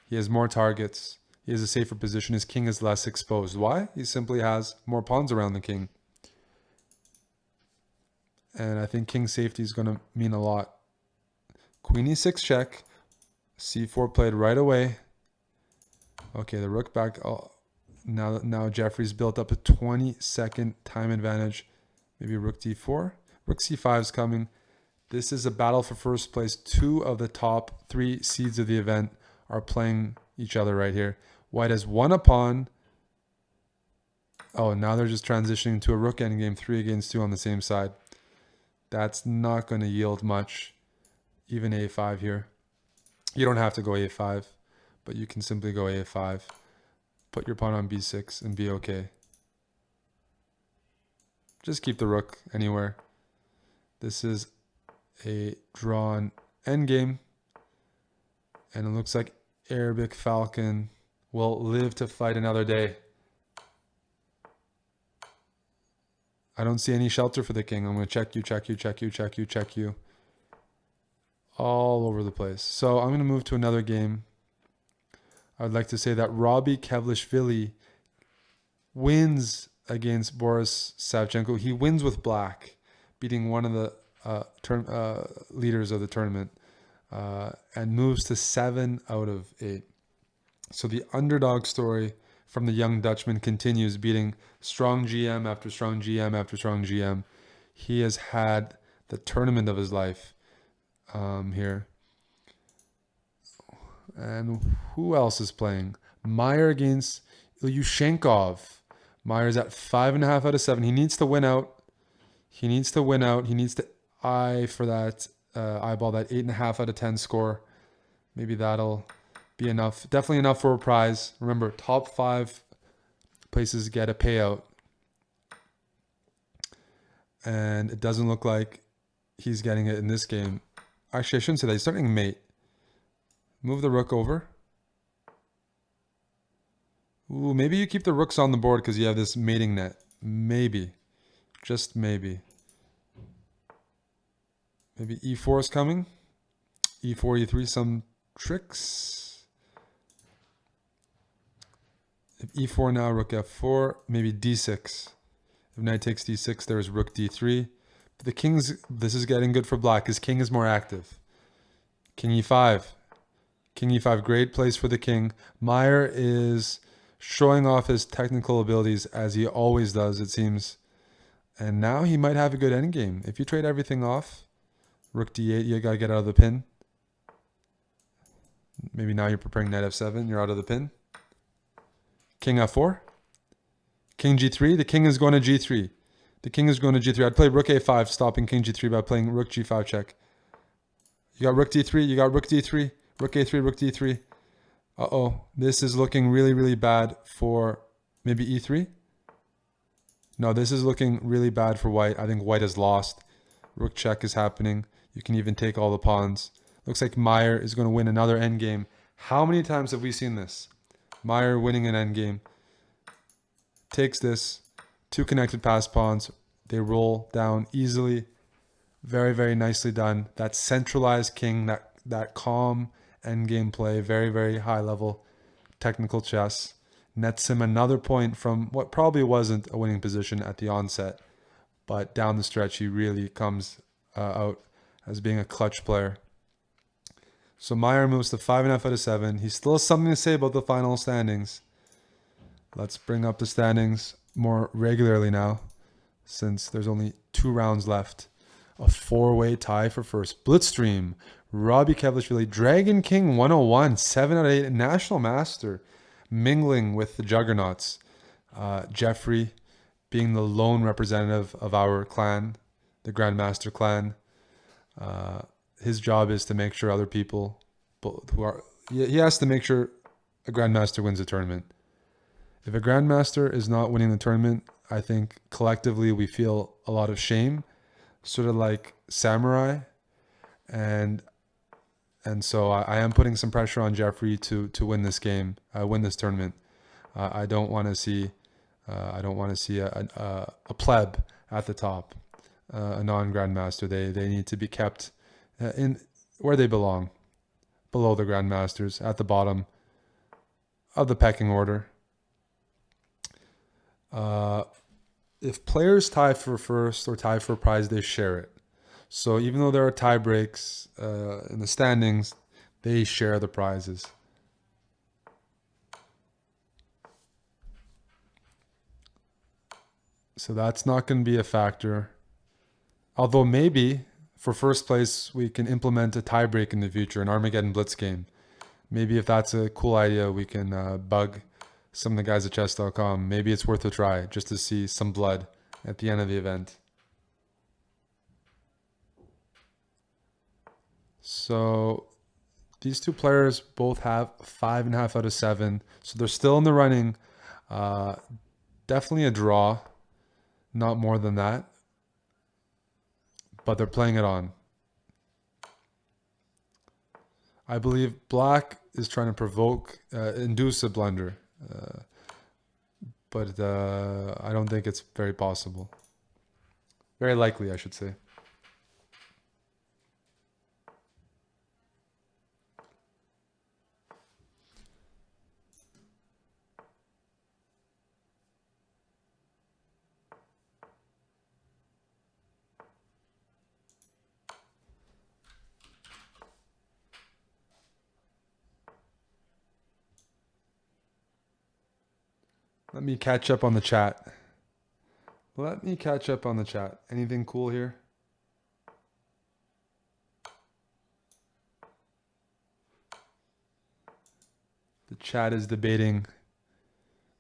He has more targets. He has a safer position. His king is less exposed. Why? He simply has more pawns around the king. And I think king safety is going to mean a lot. Queen e6 check. c4 played right away. Okay, the rook back. Oh, now Jeffrey's built up a 20-second time advantage. Maybe rook d4. Rook c5 is coming. This is a battle for first place. 2 of the top 3 seeds of the event are playing each other right here. White has won a pawn. Oh, now they're just transitioning to a rook endgame, 3 against 2 on the same side. That's not going to yield much. Even a5 here. You don't have to go a5, but you can simply go a5. Put your pawn on b6 and be okay. Just keep the rook anywhere. This is a drawn endgame. And it looks like Arabic Falcon will live to fight another day. I don't see any shelter for the king. I'm going to check you, check you, check you, check you, check you. All over the place. So I'm going to move to another game. I would like to say that Robbie Kevlishvili wins against Boris Savchenko. He wins with black, beating one of the leaders of the tournament, and moves to 7 out of 8. So the underdog story from the young Dutchman continues, beating strong GM after strong GM after strong GM. He has had the tournament of his life here. And who else is playing? Meyer against Ilyushenkov. Meyer's at 5.5 out of 7. He needs to win out. He needs to win out. He needs to eye for that eyeball, that 8.5 out of 10 score. Maybe that'll be enough. Definitely enough for a prize. Remember, top 5 places get a payout. And it doesn't look like he's getting it in this game. Actually, I shouldn't say that. He's starting mate. Move the rook over. Ooh, maybe you keep the rooks on the board because you have this mating net. Maybe. Just maybe. Maybe e4 is coming. e4, e3, some tricks. If e4 now, rook f4, maybe d6. If knight takes d6, there's rook d3. But the king's, this is getting good for black. His king is more active. King e5. King e5, great place for the king. Meyer is showing off his technical abilities as he always does, it seems. And now he might have a good endgame. If you trade everything off, rook d8, you got to get out of the pin. Maybe now you're preparing knight f7, you're out of the pin. King f4. King g3, the king is going to g3. The king is going to g3. I'd play rook a5, stopping king g3 by playing rook g5 check. You got rook d3, you got rook d3. Rook a3, rook d3. Uh-oh. This is looking really, really bad for maybe e3. No, this is looking really bad for white. I think white has lost. Rook check is happening. You can even take all the pawns. Looks like Meyer is going to win another endgame. How many times have we seen this? Meyer winning an endgame. Takes this. 2 connected pass pawns. They roll down easily. Very, very nicely done. That centralized king, that calm endgame play, very, very high level technical chess, nets him another point from what probably wasn't a winning position at the onset. but down the stretch, he really comes out as being a clutch player. So Meyer moves to 5.5 out of 7. He still has something to say about the final standings. Let's bring up the standings more regularly now, since there's only 2 rounds left. A 4-way tie for first. Blitzstream, Robbie Kevlishvili, Dragon King 101, 7 out of 8, National Master, mingling with the juggernauts. Jeffrey being the lone representative of our clan, the Grandmaster clan. His job is to make sure other people he has to make sure a Grandmaster wins the tournament. If a Grandmaster is not winning the tournament, I think collectively we feel a lot of shame, sort of like Samurai. And so I am putting some pressure on Jeffrey to win this game, win this tournament. I don't want to see a pleb at the top, a non-Grandmaster. They need to be kept in where they belong, below the Grandmasters, at the bottom of the pecking order. If players tie for first or tie for a prize, they share it. So even though there are tie breaks in the standings, they share the prizes. So that's not going to be a factor. Although maybe for first place, we can implement a tie break in the future, an Armageddon Blitz game. Maybe if that's a cool idea, we can bug some of the guys at Chess.com. Maybe it's worth a try just to see some blood at the end of the event. So these 2 players both have 5.5 out of 7. So they're still in the running. Definitely a draw. Not more than that. But they're playing it on. I believe Black is trying to induce a blunder. But I don't think it's very possible. Very likely, I should say. Let me catch up on the chat. Anything cool here? The chat is debating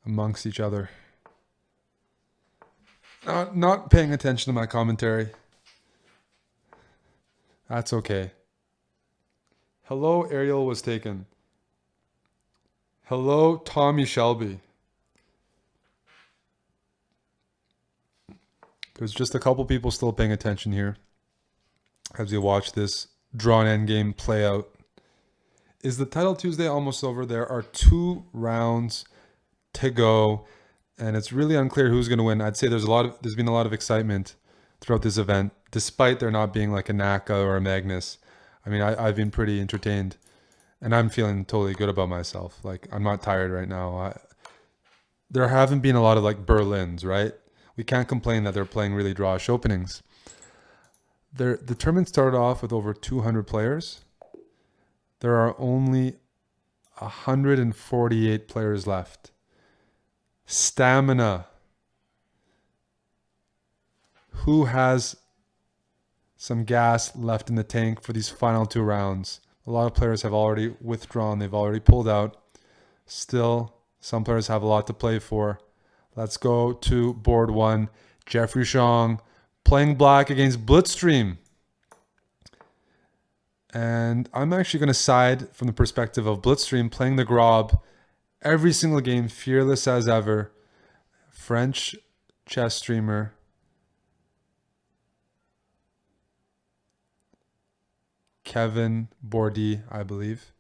amongst each other. Not paying attention to my commentary. That's okay. Hello, Ariel was taken. Hello, Tommy Shelby. There's just a couple people still paying attention here as you watch this drawn endgame play out. Is the title Tuesday almost over? There are 2 rounds to go, and it's really unclear who's going to win. I'd say there's been a lot of excitement throughout this event, despite there not being like a Naka or a Magnus. I mean, I've been pretty entertained, and I'm feeling totally good about myself. Like, I'm not tired right now. There haven't been a lot of like Berlins, right? We can't complain that they're playing really drawish openings. The tournament started off with over 200 players. There are only 148 players left. Stamina. Who has some gas left in the tank for these final 2 rounds? A lot of players have already withdrawn. They've already pulled out. Still, some players have a lot to play for. Let's go to board 1. Jeffrey Shong playing Black against Blitzstream. And I'm actually going to side from the perspective of Blitzstream playing the Grob every single game, fearless as ever. French chess streamer. Kevin Bordy, I believe,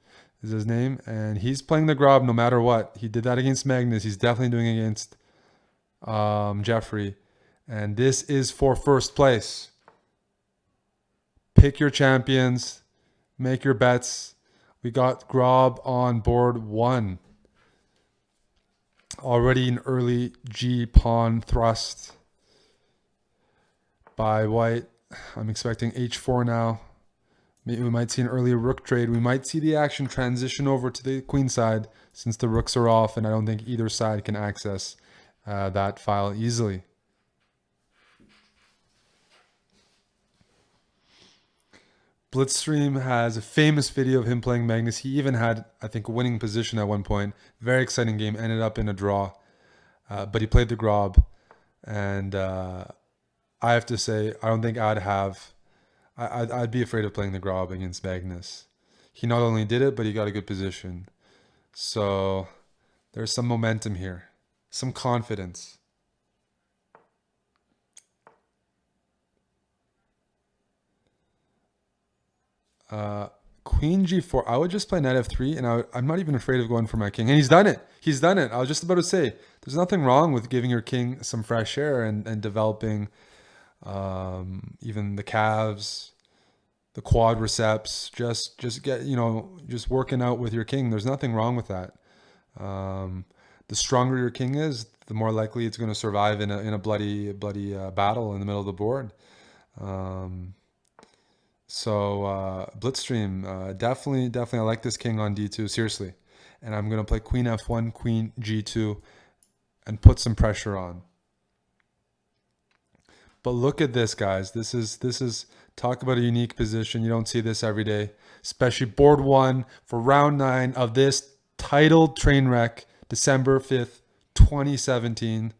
is his name. And he's playing the Grob no matter what. He did that against Magnus. He's definitely doing it against Jeffrey. And this is for first place. Pick your champions. Make your bets. We got Grob on board 1. Already an early G pawn thrust. by white. I'm expecting h4 now. Maybe we might see an early rook trade. We might see the action transition over to the queen side since the rooks are off, and I don't think either side can access that file easily. Blitzstream has a famous video of him playing Magnus. He even had, I think, a winning position at one point. Very exciting game. Ended up in a draw. But he played the Grob. And I have to say, I don't think I'd be afraid of playing the Grob against Magnus. He not only did it, but he got a good position. So there's some momentum here. Some confidence. Queen g4. I would just play knight f3, and I'm not even afraid of going for my king. And he's done it. He's done it. I was just about to say, there's nothing wrong with giving your king some fresh air and developing even the calves, the quadriceps. Just get, just working out with your king. There's nothing wrong with that. The stronger your king is, the more likely it's going to survive in a bloody battle in the middle of the board. So Blitzstream, definitely I like this king on d2, seriously. And I'm going to play queen f1, queen g2, and put some pressure on. But look at this, guys. This is talk about a unique position. You don't see this every day, especially board 1 for round 9 of this titled Trainwreck, December 5th, 2017.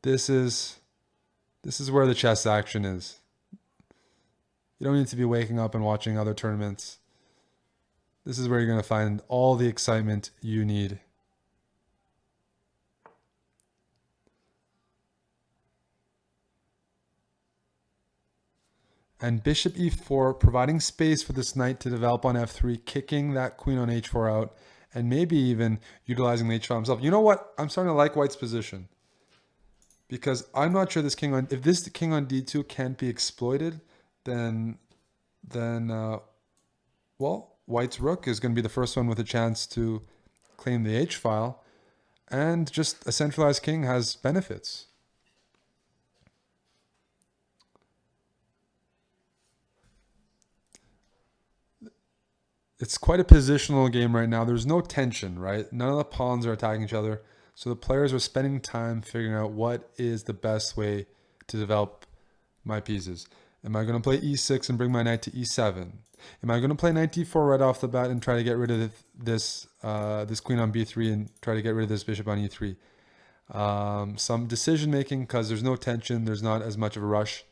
This is where the chess action is. You don't need to be waking up and watching other tournaments. This is where you're going to find all the excitement you need. And bishop e4, providing space for this knight to develop on f3, kicking that queen on h4 out, and maybe even utilizing the h file himself. You know what? I'm starting to like white's position. Because I'm not sure if this king on d2 can't be exploited, then well, white's rook is going to be the first one with a chance to claim the h file, and just a centralized king has benefits. It's quite a positional game right now. There's no tension, right? None of the pawns are attacking each other, so the players are spending time figuring out what is the best way to develop my pieces. Am I going to play e6 and bring my knight to e7? Am I going to play knight d4 right off the bat and try to get rid of this queen on b3 and try to get rid of this bishop on e3? Some decision making because there's no tension. There's not as much of a rush.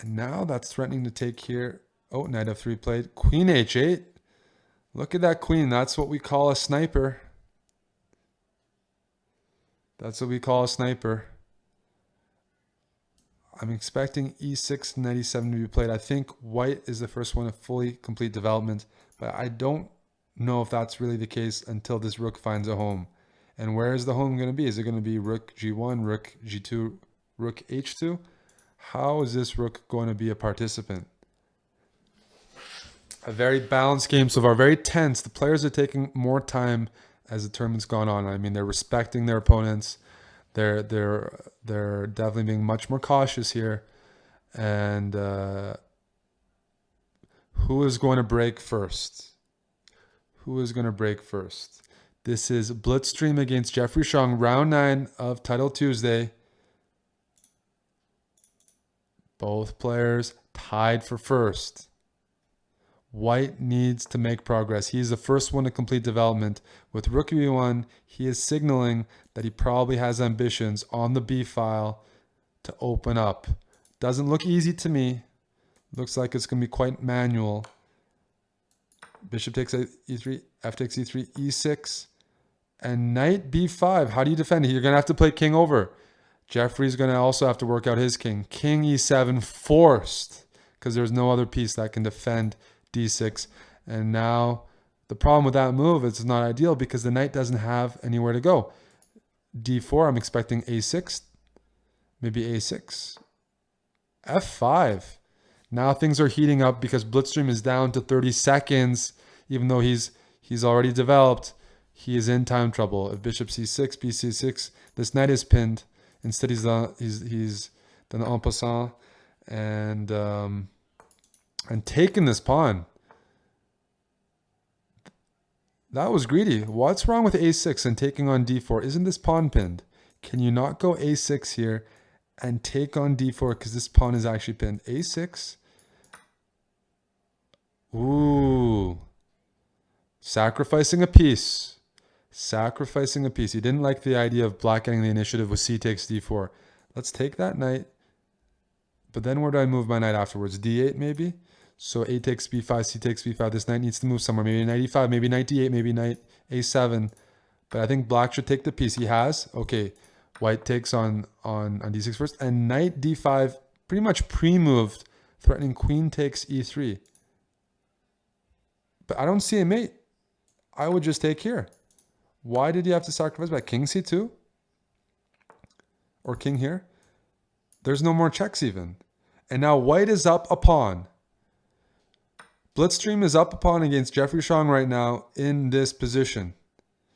And now that's threatening to take here. Oh, knight f3 played. Queen h8. Look at that queen. That's what we call a sniper. That's what we call a sniper. I'm expecting e6 and knight e7 to be played. I think white is the first one to fully complete development, but I don't know if that's really the case until this rook finds a home. And where is the home going to be? Is it going to be rook g1, rook g2, rook h2? How is this rook going to be a participant? A very balanced game so far, very tense. The players are taking more time as the tournament's gone on. I mean, they're respecting their opponents. They're definitely being much more cautious here. And who is going to break first? Who is going to break first? This is Blitzstream against Jeffrey Shung, round 9 of Title Tuesday. Both players tied for first. White needs to make progress. He's the first one to complete development. With rook e1, he is signaling that he probably has ambitions on the b file to open up. Doesn't look easy to me. Looks like it's going to be quite manual. Bishop takes e3, f takes e3, e6, and knight b5. How do you defend it? You're going to have to play king over. Jeffrey's going to also have to work out his king. King e7 forced because there's no other piece that can defend d6. And now the problem with that move is it's not ideal because the knight doesn't have anywhere to go. d4, I'm expecting a6, maybe a6, f5. Now things are heating up because Blitzstream is down to 30 seconds. Even though he's already developed, he is in time trouble. If bishop c6, bc6, this knight is pinned. Instead, he's than the en passant, and taking this pawn. That was greedy. What's wrong with a6 and taking on d4? Isn't this pawn pinned? Can you not go a6 here and take on d4 because this pawn is actually pinned? a6. Ooh. Sacrificing a piece. Sacrificing a piece. He didn't like the idea of black getting the initiative with c takes d4. Let's take that knight. But then where do I move my knight afterwards? d8 maybe? So a takes b5, c takes b5. This knight needs to move somewhere. Maybe knight e5, maybe knight d8, maybe knight a7. But I think black should take the piece. He has. Okay. White takes on d6 first. And knight d5 pretty much pre-moved, threatening queen takes e3. But I don't see a mate. I would just take here. Why did he have to sacrifice back? King c2? Or king here? There's no more checks even. And now white is up a pawn. Blitzstream is up a pawn against Jeffrey Chong right now in this position.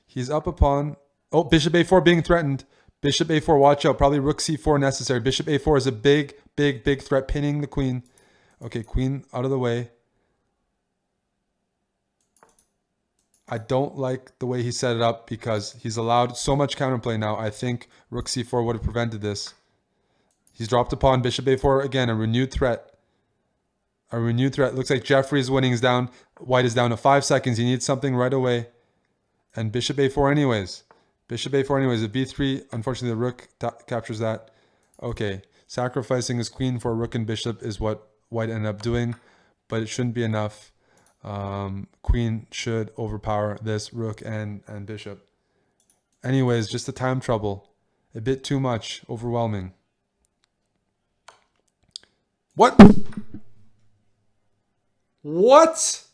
He's up a pawn. Oh, bishop a4 being threatened. Bishop a4, watch out. Probably rook c4 necessary. Bishop a4 is a big, big, big threat, pinning the queen. Okay, queen out of the way. I don't like the way he set it up because he's allowed so much counterplay now. I think rook c4 would have prevented this. He's dropped a pawn. Bishop a4, again, a renewed threat. A renewed threat. Looks like Jeffrey's winning is down. White is down to 5 seconds. He needs something right away. And bishop a4 anyways. Bishop a4 anyways. A b3. Unfortunately, the rook captures that. Okay. Sacrificing his queen for rook and bishop is what white ended up doing. But it shouldn't be enough. Queen should overpower this rook and bishop. Anyways, just a time trouble. A bit too much. Overwhelming. What? What?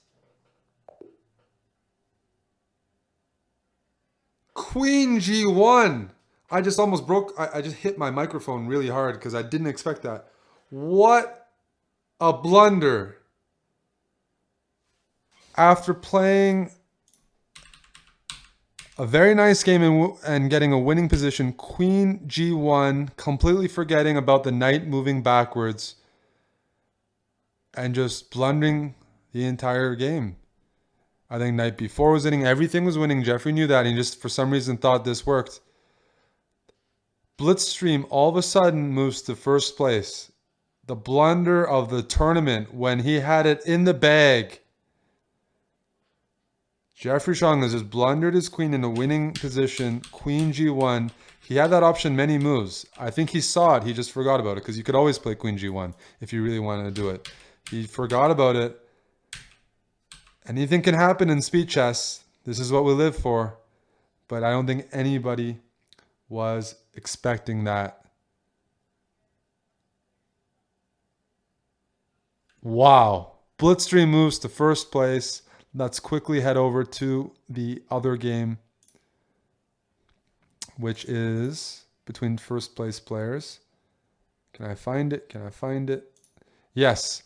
Queen G1. I just almost broke. I just hit my microphone really hard because I didn't expect that. What a blunder. After playing a very nice game and getting a winning position, Queen G1, completely forgetting about the knight moving backwards and just blundering the entire game. I think knight b4 was winning. Everything was winning. Jeffrey knew that. And he just, for some reason, thought this worked. Blitzstream all of a sudden moves to first place. The blunder of the tournament when he had it in the bag. Jeffrey Chong has just blundered his queen in a winning position. Queen G1. He had that option many moves. I think he saw it. He just forgot about it because you could always play Queen G1 if you really wanted to do it. He forgot about it. Anything can happen in speed chess. This is what we live for. But I don't think anybody was expecting that. Wow. Blitzstream moves to first place. Let's quickly head over to the other game, which is between first place players. Can I find it? Can I find it? Yes.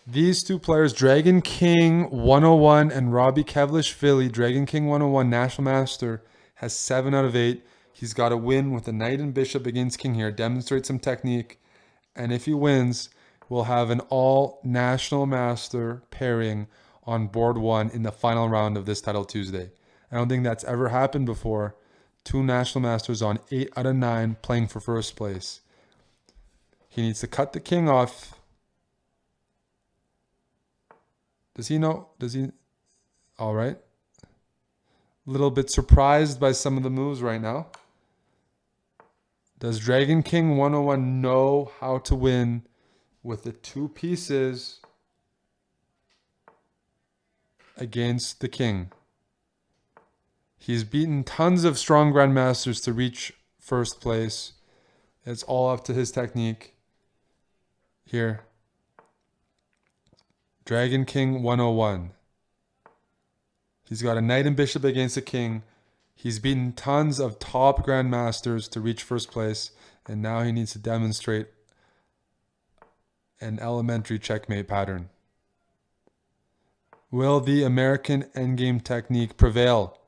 These two players, Dragon King 101 and Robbie Kevlishvili, Dragon King 101 National Master, has 7 out of 8. He's got a win with a knight and bishop against king here. Demonstrate some technique. And if he wins, we'll have an all-National Master pairing on board 1 in the final round of this Title Tuesday. I don't think that's ever happened before. 2 National Masters on 8 out of 9 playing for first place. He needs to cut the king off. Does he know? Does he? All right. A little bit surprised by some of the moves right now. Does Dragon King 101 know how to win with the 2 pieces against the king? He's beaten tons of strong grandmasters to reach first place. It's all up to his technique. Here. Dragon King 101. He's got a knight and bishop against a king. He's beaten tons of top grandmasters to reach first place. And now he needs to demonstrate an elementary checkmate pattern. Will the American endgame technique prevail?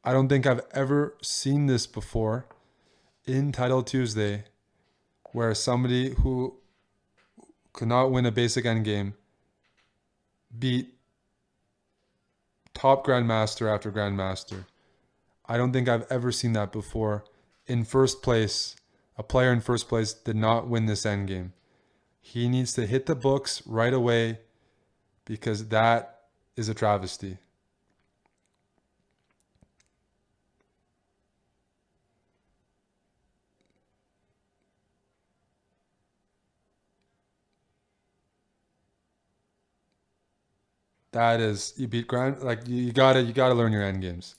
I don't think I've ever seen this before. in Title Tuesday where somebody who could not win a basic endgame beat top grandmaster after grandmaster. I don't think I've ever seen that before. In first place, a player in first place did not win this endgame. He needs to hit the books right away because that is a travesty. That is, you beat grand, like you gotta learn your end games.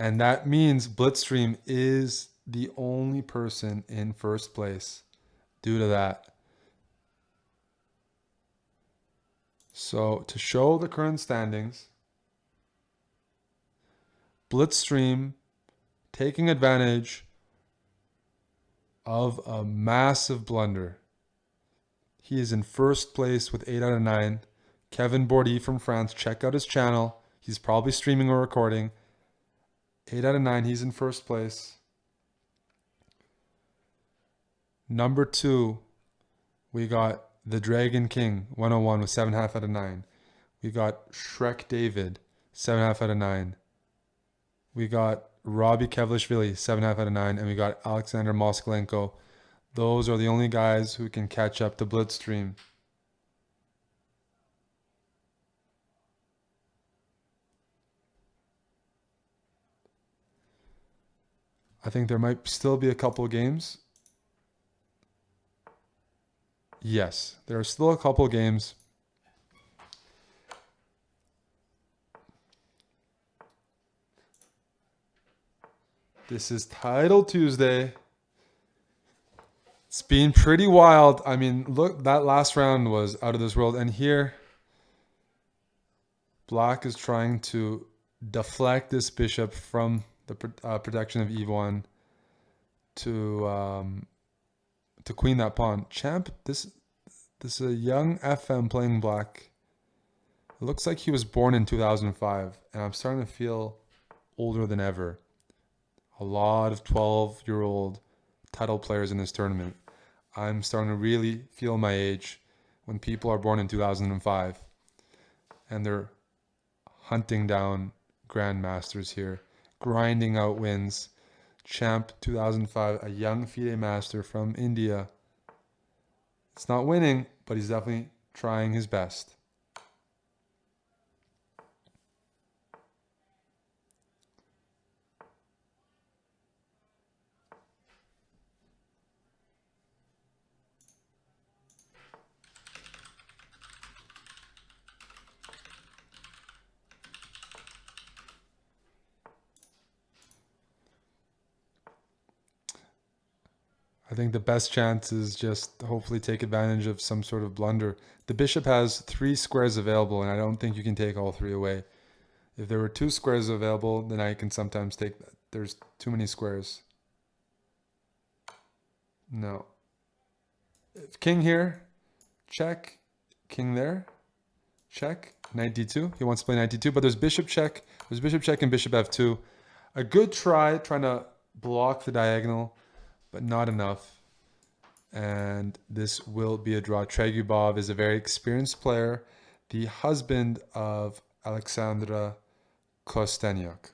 And that means Blitzstream is the only person in first place due to that. So to show the current standings, Blitzstream taking advantage of a massive blunder. He is in first place with 8 out of 9. Kevin Bordy from France, check out his channel. He's probably streaming or recording. 8 out of 9, he's in first place. Number 2, we got the Dragon King 101 with 7.5 out of 9. We got Shrek David 7.5 out of 9. We got Robbie Kevlishvili 7.5 out of 9, and we got Alexander Moskalenko. Those are the only guys who can catch up to Blitzstream. I think there might still be a couple of games. Yes, there are still a couple of games. This is Title Tuesday. It's been pretty wild. I mean, look, that last round was out of this world. And here, Black is trying to deflect this bishop from the protection of e1 to queen that pawn. Champ, this is a young FM playing Black. It looks like he was born in 2005, and I'm starting to feel older than ever. A lot of 12-year-old title players in this tournament. I'm starting to really feel my age when people are born in 2005, and they're hunting down grandmasters here, grinding out wins. Champ 2005, a young FIDE master from India. It's not winning, but he's definitely trying his best. I think the best chance is just hopefully take advantage of some sort of blunder. The bishop has 3 squares available, and I don't think you can take all 3 away. If there were 2 squares available, then I can sometimes take that. There's too many squares. No. King here, check. King there, check. Knight d2. He wants to play knight d2, but there's bishop check. There's bishop check and bishop f2. A good try, trying to block the diagonal, but not enough. And this will be a draw. Tregubov is a very experienced player, the husband of Alexandra Kostenyuk,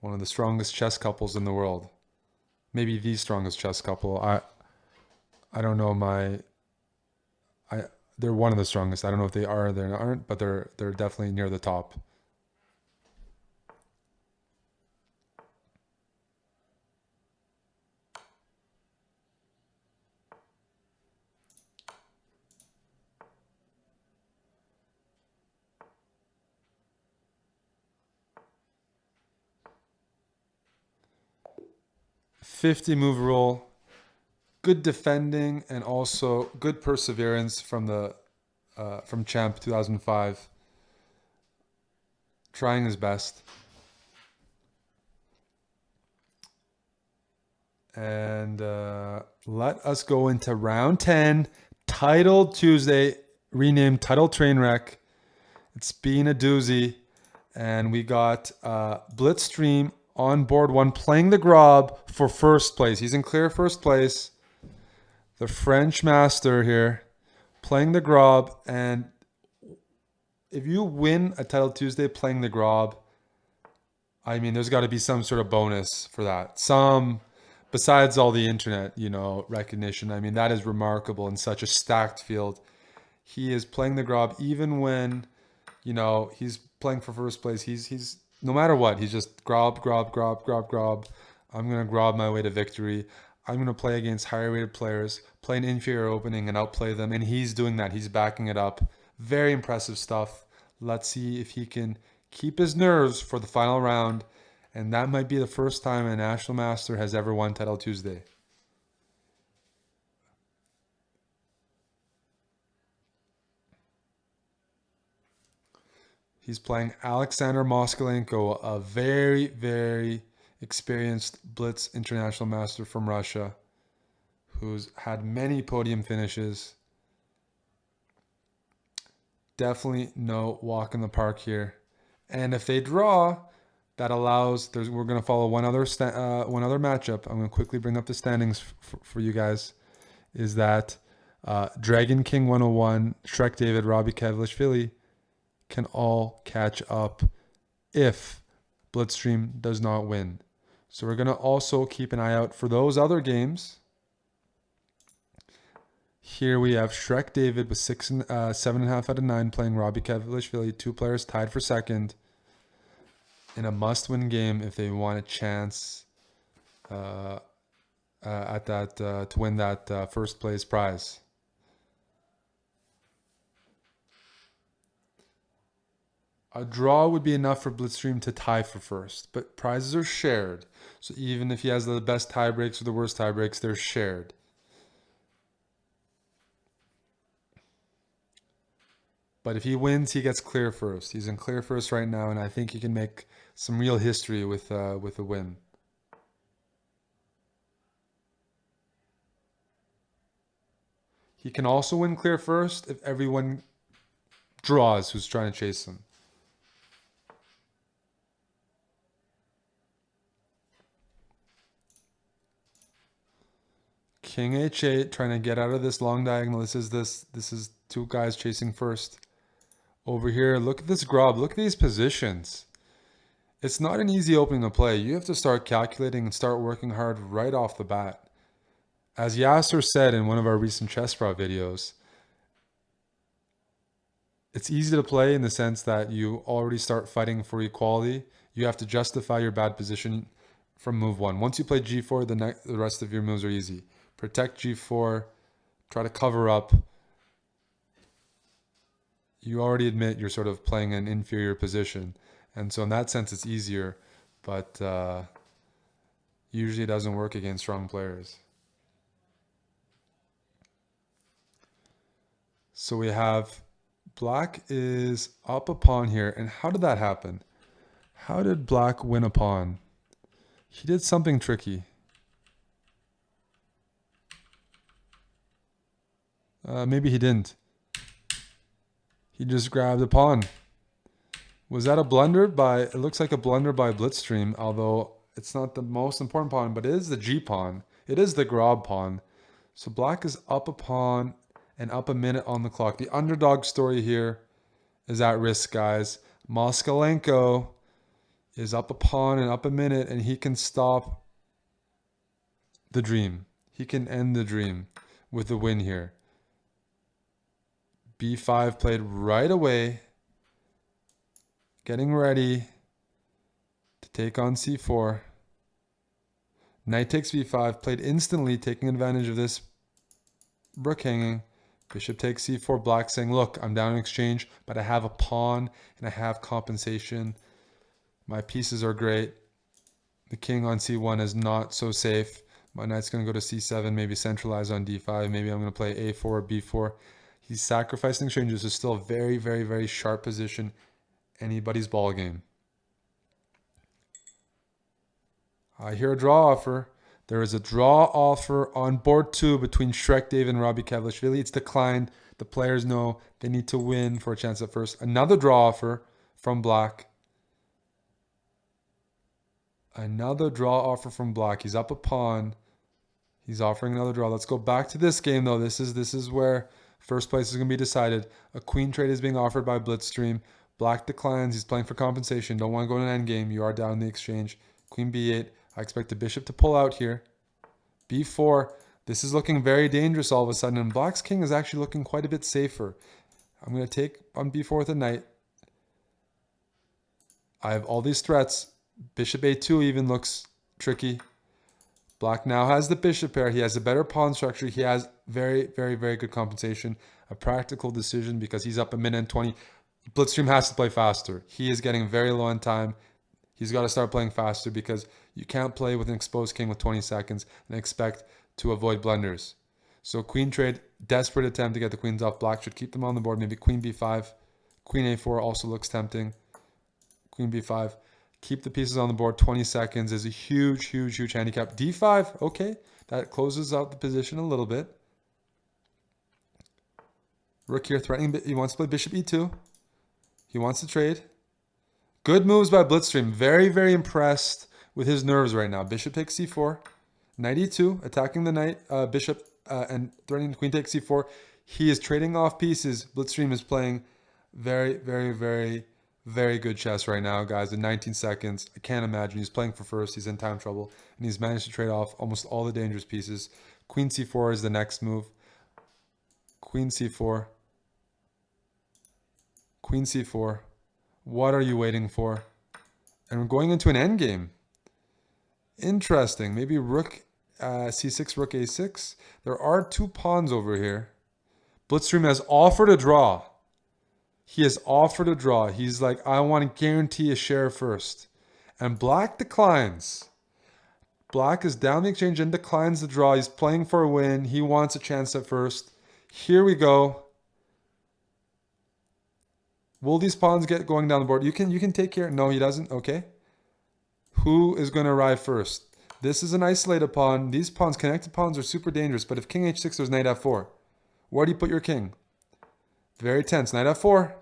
one of the strongest chess couples in the world. Maybe the strongest chess couple. I don't know they're one of the strongest. I don't know if they are or they aren't, but they're definitely near the top. $50 move rule. Good defending and also good perseverance from Champ 2005. Trying his best. And let us go into round 10. Title Tuesday, renamed Title Trainwreck. It's been a doozy. And we got Blitzstream on board 1, playing the Grob for first place. He's in clear first place. The French master here, playing the Grob. And if you win a Title Tuesday playing the Grob, I mean, there's got to be some sort of bonus for that. Besides all the internet, recognition. I mean, that is remarkable in such a stacked field. He is playing the Grob even when, he's playing for first place. He's no matter what, he's just Grob. I'm going to Grob my way to victory. I'm going to play against higher rated players, play an inferior opening and outplay them. And he's doing that. He's backing it up. Very impressive stuff. Let's see if he can keep his nerves for the final round. And that might be the first time a national master has ever won Title Tuesday. He's playing Alexander Moskalenko, a very, very experienced Blitz international master from Russia, who's had many podium finishes. Definitely no walk in the park here. And if they draw, that allows, we're going to follow one other matchup. I'm going to quickly bring up the standings for you guys. Is that Dragon King 101, Shrek David, Robbie Kavlishvili can all catch up if Blitzstream does not win. So we're going to also keep an eye out for those other games. Here we have Shrek David with 7.5 out of 9 playing Robbie Kavlishvili, 2 players tied for second in a must-win game if they want a chance to win that first place prize. A draw would be enough for Blitzstream to tie for first, but prizes are shared. So even if he has the best tie breaks or the worst tie breaks, they're shared. But if he wins, he gets clear first. He's in clear first right now, and I think he can make some real history with a win. He can also win clear first if everyone draws who's trying to chase him. King H8 trying to get out of this long diagonal. This is 2 guys chasing first. Over here, look at this Grob. Look at these positions. It's not an easy opening to play. You have to start calculating and start working hard right off the bat. As Yasser said in one of our recent ChessBrah videos, it's easy to play in the sense that you already start fighting for equality. You have to justify your bad position from move 1. Once you play G4, the rest of your moves are easy. Protect G4, try to cover up. You already admit you're sort of playing an inferior position. And so in that sense, it's easier, but usually it doesn't work against strong players. So we have Black is up a pawn here. And how did that happen? How did Black win a pawn? He did something tricky. Maybe he didn't. He just grabbed a pawn. Was that a blunder by, it looks like a blunder by Blitzstream, although it's not the most important pawn, but it is the G pawn. It is the Grob pawn. So Black is up a pawn and up a minute on the clock. The underdog story here is at risk, guys. Moskalenko is up a pawn and up a minute, and he can stop the dream. He can end the dream with the win here. B5 played right away, getting ready to take on C4. Knight takes B5, played instantly, taking advantage of this rook hanging. Bishop takes C4, Black saying, look, I'm down in exchange, but I have a pawn and I have compensation. My pieces are great. The king on C1 is not so safe. My knight's going to go to C7, maybe centralize on D5. Maybe I'm going to play A4 or B4. He's sacrificing exchanges. It's still a very, very, very sharp position. Anybody's ball game. I hear a draw offer. There is a draw offer on board 2 between Shrek David and Robbie Kavlishvili. It's declined. The players know they need to win for a chance at first. Another draw offer from Black. Another draw offer from Black. He's up a pawn. He's offering another draw. Let's go back to this game, though. This is where first place is going to be decided. A queen trade is being offered by Blitzstream. Black declines. He's playing for compensation. Don't want to go to an endgame. You are down in the exchange. Queen b8. I expect the bishop to pull out here. b4. This is looking very dangerous all of a sudden. And Black's king is actually looking quite a bit safer. I'm going to take on b4 with a knight. I have all these threats. Bishop a2 even looks tricky. Black now has the bishop pair. He has a better pawn structure. He has very, very, very good compensation. A practical decision because he's up a minute and 20. Blitzstream has to play faster. He is getting very low on time. He's got to start playing faster because you can't play with an exposed king with 20 seconds and expect to avoid blunders. So queen trade, desperate attempt to get the queens off. Black should keep them on the board. Maybe queen b5. Queen a4 also looks tempting. Queen b5. Keep the pieces on the board. 20 seconds is a huge, huge, huge handicap. d5, okay. That closes out the position a little bit. Rook here threatening. He wants to play bishop e2. He wants to trade. Good moves by Blitzstream. Very, very impressed with his nerves right now. Bishop takes c4. Knight e2, attacking the knight, bishop, and threatening queen takes c4. He is trading off pieces. Blitzstream is playing very, very, very, very good chess right now, guys. In 19 seconds, I can't imagine. He's playing for first. He's in time trouble. And he's managed to trade off almost all the dangerous pieces. Queen c4 is the next move. Queen c4. Queen c4. What are you waiting for? And we're going into an endgame. Interesting. Maybe rook c6, rook a6. There are two pawns over here. Blitzstream has offered a draw. He has offered a draw. He's like, I want to guarantee a share first. And Black declines. Black is down the exchange and declines the draw. He's playing for a win. He wants a chance at first. Here we go. Will these pawns get going down the board? You can take care. No, he doesn't. Okay. Who is going to arrive first? This is an isolated pawn. These pawns, connected pawns, are super dangerous. But if king h6, there's knight f4. Where do you put your king? Very tense. Knight f4.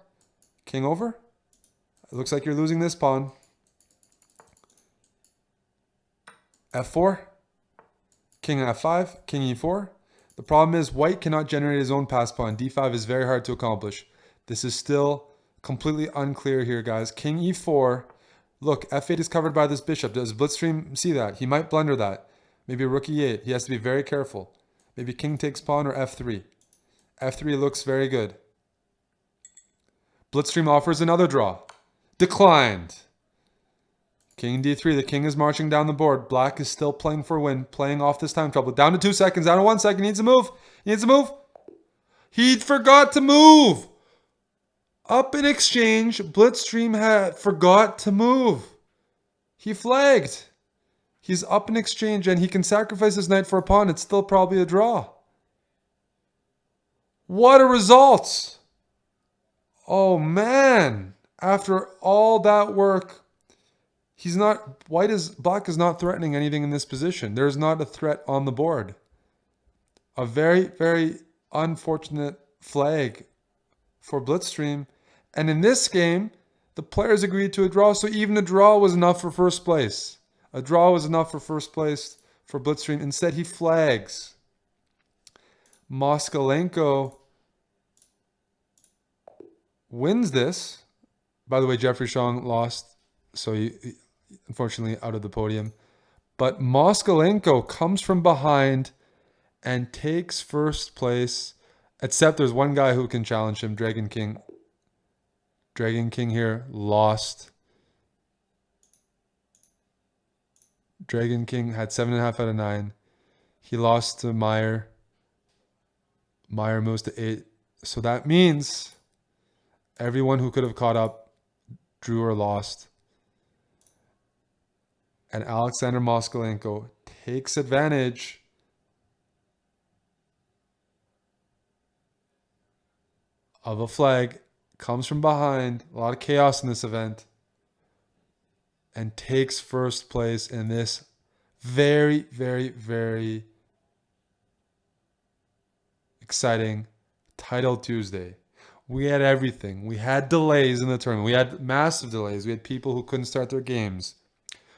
King over. It looks like you're losing this pawn. f4. King f5. King e4. The problem is white cannot generate his own pass pawn. d5 is very hard to accomplish. This is still completely unclear here, guys. King e4. Look, f8 is covered by this bishop. Does Blitzstream see that? He might blunder that. Maybe rook e8. He has to be very careful. Maybe king takes pawn or f3. f3 looks very good. Blitzstream offers another draw. Declined. King d3. The king is marching down the board. Black is still playing for a win. Playing off this time trouble. Down to 2 seconds. Down to 1 second. He needs to move. He needs to move. He forgot to move. Up in exchange, Blitzstream had forgot to move. He flagged. He's up in exchange and he can sacrifice his knight for a pawn. It's still probably a draw. What a result. Oh man. After all that work, Black is not threatening anything in this position. There's not a threat on the board. A very, very unfortunate flag for Blitzstream. And in this game, the players agreed to a draw, so even a draw was enough for first place. A draw was enough for first place for Blitzstream. Instead, he flags. Moskalenko wins this. By the way, Jeffrey Shong lost, so he unfortunately out of the podium. But Moskalenko comes from behind and takes first place, except there's one guy who can challenge him, Dragon King. Dragon King here lost. Dragon King had 7.5 out of 9. He lost to Meyer. Meyer moves to 8. So that means everyone who could have caught up drew or lost. And Alexander Moskalenko takes advantage of a flag, comes from behind, a lot of chaos in this event, and takes first place in this very, very, very exciting Title Tuesday. We had everything. We had delays in the tournament. We had massive delays. We had people who couldn't start their games.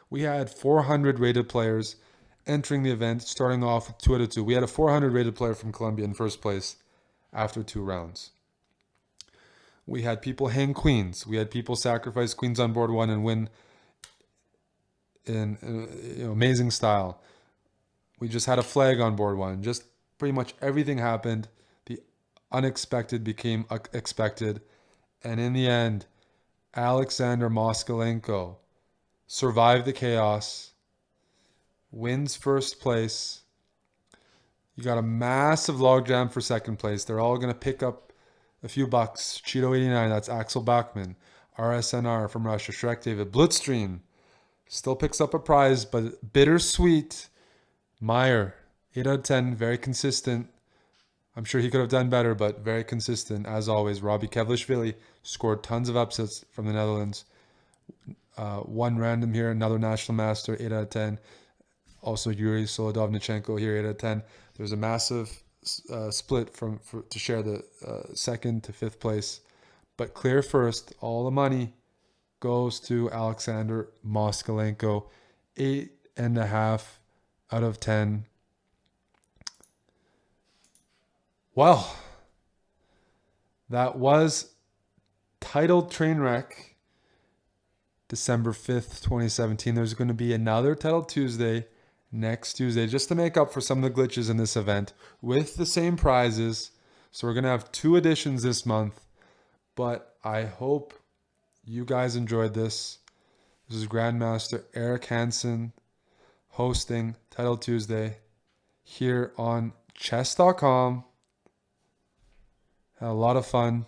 We had 400 rated players entering the event, starting off with 2 out of 2. We had a 400 rated player from Colombia in first place after 2 rounds. We had people hang queens. We had people sacrifice queens on board 1 and win in amazing style. We just had a flag on board 1. Just pretty much everything happened. The unexpected became expected. And in the end, Alexander Moskalenko survived the chaos, wins first place. You got a massive logjam for second place. They're all going to pick up a few bucks. Cheeto 89, that's Axel Bachman. RSNR from Russia. Shrek David. Blitzstream still picks up a prize, but bittersweet. Meyer, 8 out of 10, very consistent. I'm sure he could have done better, but very consistent as always. Robbie Kevlishvili scored tons of upsets from the Netherlands. One random here, another national master, 8 out of 10. Also Yuri Solodovnichenko here, 8 out of 10. There's a massive split to share the second to fifth place. But clear first, all the money goes to Alexander Moskalenko, 8.5 out of 10. Well, that was titled Trainwreck, December 5th, 2017. There's going to be another Titled Tuesday next Tuesday, just to make up for some of the glitches in this event with the same prizes. So we're going to have 2 editions this month, but I hope you guys enjoyed this. This is Grandmaster Eric Hansen hosting Titled Tuesday here on Chess.com. Had a lot of fun.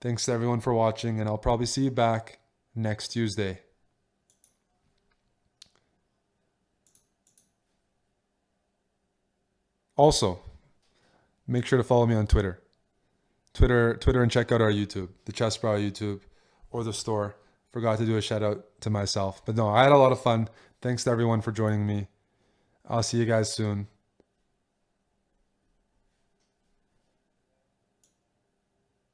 Thanks to everyone for watching, and I'll probably see you back next Tuesday. Also, make sure to follow me on Twitter, and check out our YouTube, the ChessBrah YouTube, or the store. Forgot to do a shout out to myself, but no, I had a lot of fun. Thanks to everyone for joining me. I'll see you guys soon.